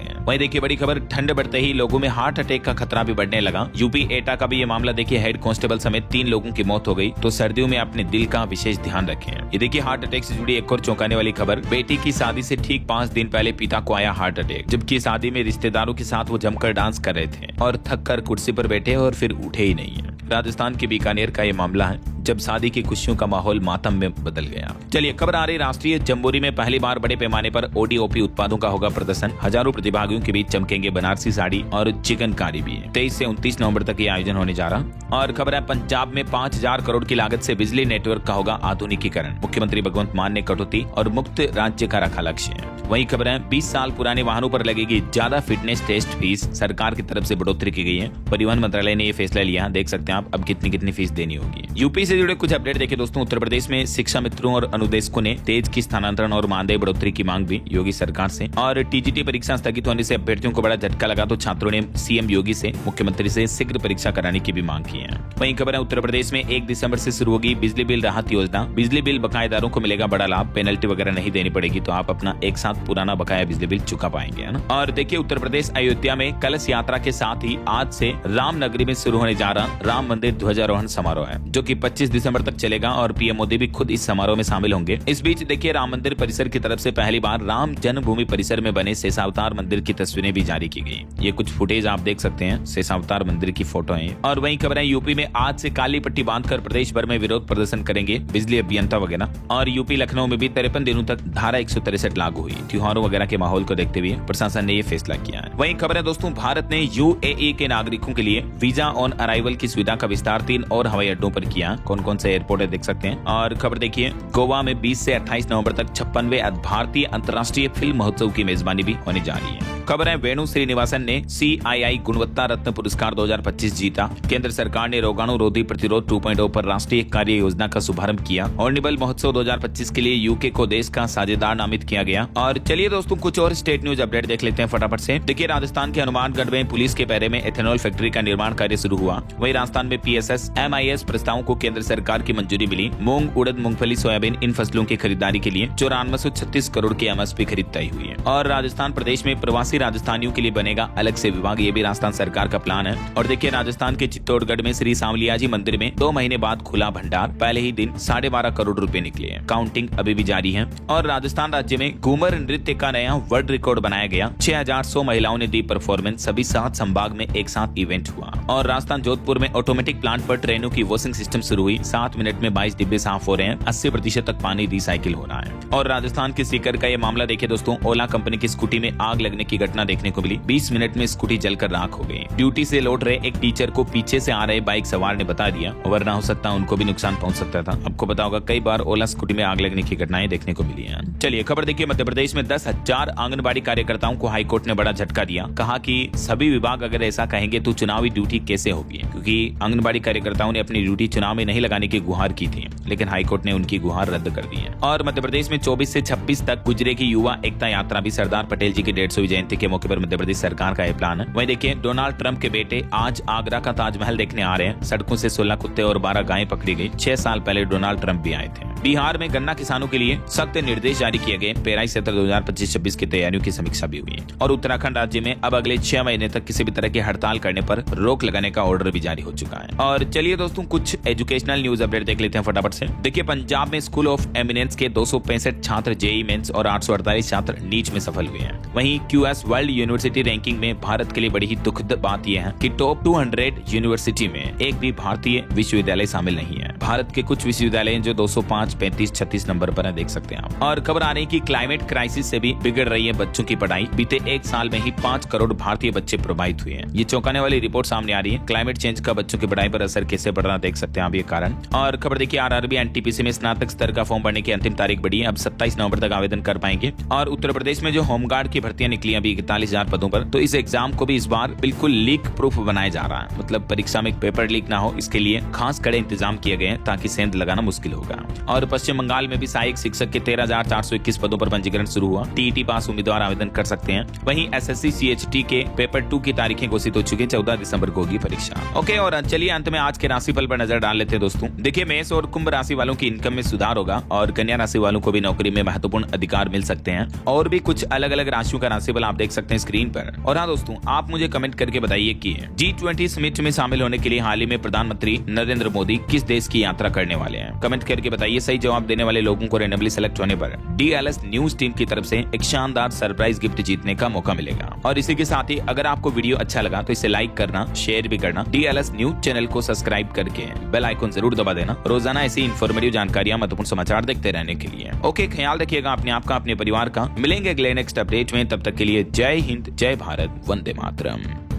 हैं। वहीं देखिए बड़ी खबर, ठंड बढ़ते ही लोगों में हार्ट अटैक का खतरा भी बढ़ने लगा। यूपी एटा का भी ये मामला देखिए, हेड कांस्टेबल समेत 3 लोगों की मौत हो गई। तो सर्दियों में अपने दिल का विशेष ध्यान रखें। ये देखिए हार्ट अटैक से जुड़ी एक और चौंकाने वाली खबर, बेटी की शादी से ठीक 5 दिन पहले पिता को आया हार्ट अटैक। जबकि शादी में रिश्तेदारों के साथ वो जमकर डांस कर रहे थे और थक कर कुर्सी पर बैठे और फिर उठे ही नहीं है। राजस्थान के बीकानेर का ये मामला है, जब शादी की खुशियों का माहौल मातम में बदल गया। चलिए खबर आ रही, राष्ट्रीय जम्बोरी में पहली बार बड़े पैमाने पर ओडीओपी उत्पादों का होगा प्रदर्शन। हजारों प्रतिभागियों के बीच चमकेंगे बनारसी साड़ी और चिकनकारी भी। 23 से 29 नवंबर तक ये आयोजन होने जा रहा। और खबर है, पंजाब में 5,000 करोड़ की लागत से बिजली नेटवर्क का होगा आधुनिकीकरण। मुख्यमंत्री भगवंत मान ने कटौती और मुक्त राज्य का रखा लक्ष्य। वहीं खबर है, 20 साल पुराने वाहनों पर लगेगी ज्यादा फिटनेस टेस्ट फीस। सरकार की तरफ से बढ़ोतरी की गई है। परिवहन मंत्रालय ने ये फैसला लिया, देख सकते हैं आप अब कितनी फीस देनी होगी। यूपी से जुड़े कुछ अपडेट देखिए दोस्तों, उत्तर प्रदेश में शिक्षा मित्रों और अनुदेशकों ने तेज की स्थानांतरण और मानदेय बढ़ोतरी की मांग भी योगी सरकार से। और टीजीटी परीक्षा स्थगित होने से अभ्यर्थियों को बड़ा झटका लगा, तो छात्रों ने सीएम योगी से, मुख्यमंत्री से शीघ्र परीक्षा कराने की भी मांग की है। वहीं खबर है, उत्तर प्रदेश में 1 दिसंबर से शुरू होगी बिजली बिल राहत योजना। बिजली बिल बकायेदारों को मिलेगा बड़ा लाभ, पेनल्टी वगैरह नहीं देनी पड़ेगी, तो आप अपना एक साथ पुराना बकाया बिजली बिल चुका पाएंगे, है ना। और देखिए उत्तर प्रदेश अयोध्या में कलश यात्रा के साथ ही आज से रामनगरी में शुरू होने जा रहा राम मंदिर ध्वजारोहण समारोह है, जो कि 25 दिसंबर तक चलेगा और पीएम मोदी भी खुद इस समारोह में शामिल होंगे। इस बीच देखिए राम मंदिर परिसर की तरफ से पहली बार राम जन्मभूमि परिसर में बने शेषावतार मंदिर की तस्वीरें भी जारी की गई। ये कुछ फुटेज आप देख सकते हैं, शेषावतार मंदिर की फोटो है। और वहीं खबर है, यूपी में आज से काली पट्टी बांधकर प्रदेश भर में विरोध प्रदर्शन करेंगे बिजली अभियंता वगैरह। और यूपी लखनऊ में भी 53 दिनों तक धारा 163 लागू हुई। त्योहारों वगैरह के माहौल को देखते हुए प्रशासन ने ये फैसला किया है। वहीं खबर है दोस्तों, भारत ने यूएई के नागरिकों के लिए वीजा ऑन अराइवल की सुविधा का विस्तार 3 और हवाई अड्डों पर किया। कौन कौन से एयरपोर्ट है देख सकते हैं। और खबर देखिए, गोवा में 20 से 28 नवंबर तक 56वें भारतीय अंतर्राष्ट्रीय फिल्म महोत्सव की मेजबानी भी होने जा रही है। खबर है, वेणु श्रीनिवासन ने CII गुणवत्ता रत्न पुरस्कार 2025 जीता। केंद्र सरकार ने रोगाणु रोधी प्रतिरोध 2.0 पर राष्ट्रीय कार्य योजना का शुभारंभ किया। ऑर्निबल महोत्सव 2025 के लिए यूके को देश का साझेदार नामित किया गया। और चलिए दोस्तों कुछ और स्टेट न्यूज अपडेट देख लेते हैं फटाफट से। देखिए राजस्थान के हनुमानगढ़ में पुलिस के पैरे में एथेनॉल फैक्ट्री का निर्माण कार्य शुरू हुआ। वहीं राजस्थान में PSS MIS प्रस्तावों को केंद्र सरकार की मंजूरी मिली। मूंग, उड़द, मूंगफली, सोयाबीन इन फसलों की खरीदारी के लिए 9436 करोड़ की MSP खरीद तय हुई है। और राजस्थान प्रदेश में प्रवासी राजस्थानियों के लिए बनेगा अलग से विभाग, ये भी राजस्थान सरकार का प्लान है। और देखिए राजस्थान के चित्तौड़गढ़ में श्री सांवलिया जी मंदिर में 2 महीने बाद खुला भंडार, पहले ही दिन 12.5 करोड़ रुपए निकले हैं। काउंटिंग अभी भी जारी है। और राजस्थान राज्य में घूमर नृत्य का नया वर्ल्ड रिकॉर्ड बनाया गया। 6100 महिलाओं ने दी परफॉर्मेंस। सभी 7 संभाग में एक साथ इवेंट हुआ। और राजस्थान जोधपुर में ऑटोमेटिक प्लांट पर ट्रेनों की वॉशिंग सिस्टम शुरू हुई। 7 मिनट में 22 डिब्बे साफ हो रहे हैं। 80% तक पानी रिसाइकिल हो रहा है। और राजस्थान के सीकर का ये मामला देखिए दोस्तों, ओला कंपनी की स्कूटी में आग लगने की घटना देखने को मिली। 20 मिनट में स्कूटी जलकर राख हो गई। ड्यूटी से लौट रहे एक टीचर को पीछे से आ रहे बाइक सवार ने बता दिया, वरना हो सकता उनको भी नुकसान पहुंच सकता था। आपको पता होगा कई बार ओला स्कूटी में आग लगने की घटनाएं देखने को मिली हैं। चलिए खबर देखिए, मध्य प्रदेश में 10,000 आंगनबाड़ी कार्यकर्ताओं को हाईकोर्ट ने बड़ा झटका दिया। कहा कि सभी विभाग अगर ऐसा कहेंगे तो चुनावी ड्यूटी कैसे होगी, क्योंकि आंगनबाड़ी कार्यकर्ताओं ने अपनी ड्यूटी चुनाव में नहीं लगाने की गुहार की थी, लेकिन हाईकोर्ट ने उनकी गुहार रद्द कर दी है। और मध्य प्रदेश में 24 से 26 तक गुजरेगी युवा एकता यात्रा भी। सरदार पटेल जी की 150वीं जयंती के मौके पर मध्य प्रदेश सरकार का यह प्लान है। वहीं देखिए, डोनाल्ड ट्रंप के बेटे आज आगरा का ताजमहल देखने आ रहे हैं। सड़कों से 16 कुत्ते और 12 गायें पकड़ी गई। 6 साल पहले डोनाल्ड ट्रंप भी आए थे। बिहार में गन्ना किसानों के लिए सख्त निर्देश जारी किए गए। पेराई सत्र 2025-26 की तैयारियों की समीक्षा भी हुई है। और उत्तराखंड राज्य में अब अगले 6 महीने तक किसी भी तरह की हड़ताल करने पर रोक लगाने का ऑर्डर भी जारी हो चुका है। और चलिए दोस्तों, कुछ एजुकेशनल न्यूज अपडेट देख लेते हैं फटाफट से। देखिए, पंजाब में स्कूल ऑफ एमिनेंस के 265 छात्र जेईई मेंस और 848 छात्र नीट में सफल हुए हैं। वहीं क्यूएस वर्ल्ड यूनिवर्सिटी रैंकिंग में भारत के लिए बड़ी ही दुखद बात यह है कि टॉप 200 यूनिवर्सिटी में एक भी भारतीय विश्वविद्यालय शामिल नहीं है। भारत के कुछ विश्वविद्यालय जो 205, 35, 36 नंबर पर है, देख सकते हैं आप। और खबर आ रही है कि क्लाइमेट क्राइसिस से भी बिगड़ रही है बच्चों की पढ़ाई। बीते 1 साल में ही 5 करोड़ भारतीय बच्चे प्रभावित हुए हैं। ये चौंकाने वाली रिपोर्ट सामने आ रही है। क्लाइमेट चेंज का बच्चों की पढ़ाई पर असर कैसे पड़ रहा, देख सकते हैं आप ये कारण। और खबर देखिए, आरआरबी एनटीपीसी में स्नातक स्तर का फॉर्म भरने की अंतिम तारीख बढ़ी है। अब 27 नवंबर तक आवेदन कर पाएंगे। और उत्तर प्रदेश में जो होमगार्ड की भर्तियां निकली अभी 41,000 पदों पर, तो इस एग्जाम को भी इस बार बिल्कुल लीक प्रूफ बनाया जा रहा है। मतलब परीक्षा में पेपर लीक ना हो, इसके लिए खास कड़े इंतजाम किए गए हैं ताकि सेंध लगाना मुश्किल होगा। और पश्चिम बंगाल में भी सहायक शिक्षक के 13,421 पदों पर पंजीकरण शुरू हुआ। टीईटी पास उम्मीदवार आवेदन कर सकते हैं। वहीं एसएससी सीएचटी के पेपर 2 की तारीखें घोषित हो चुकी है। 14 दिसंबर को होगी परीक्षा। ओके, और चलिए अंत में आज के राशिफल पर नजर डाल लेते हैं दोस्तों। देखिए, मेष और कुंभ राशि वालों की इनकम में सुधार होगा और कन्या राशि वालों को भी नौकरी में महत्वपूर्ण अधिकार मिल सकते हैं। और भी कुछ अलग अलग राशियों का राशिफल आप देख सकते हैं स्क्रीन पर। और हाँ दोस्तों, आप मुझे कमेंट करके बताइए कि G20 समिट में शामिल होने के लिए हाल ही में प्रधानमंत्री नरेंद्र मोदी किस देश की यात्रा करने वाले हैं। कमेंट करके बताइए। सही जवाब देने वाले लोगों को रैंडमली सेलेक्ट होने पर DLS न्यूज टीम की तरफ से एक शानदार सरप्राइज गिफ्ट जीतने का मौका मिलेगा। और इसी के साथ ही अगर आपको वीडियो अच्छा लगा तो इसे लाइक करना, शेयर भी करना। DLS न्यूज चैनल को सब्सक्राइब करके बेल आइकन जरूर दबा देना, रोजाना ऐसी इन्फॉर्मेटिव जानकारियां, महत्वपूर्ण समाचार देखते रहने के लिए। ओके, ख्याल रखिएगा अपने आप का, अपने परिवार का। मिलेंगे अगले नेक्स्ट अपडेट में। तब तक के लिए जय हिंद, जय भारत, वंदे मातरम।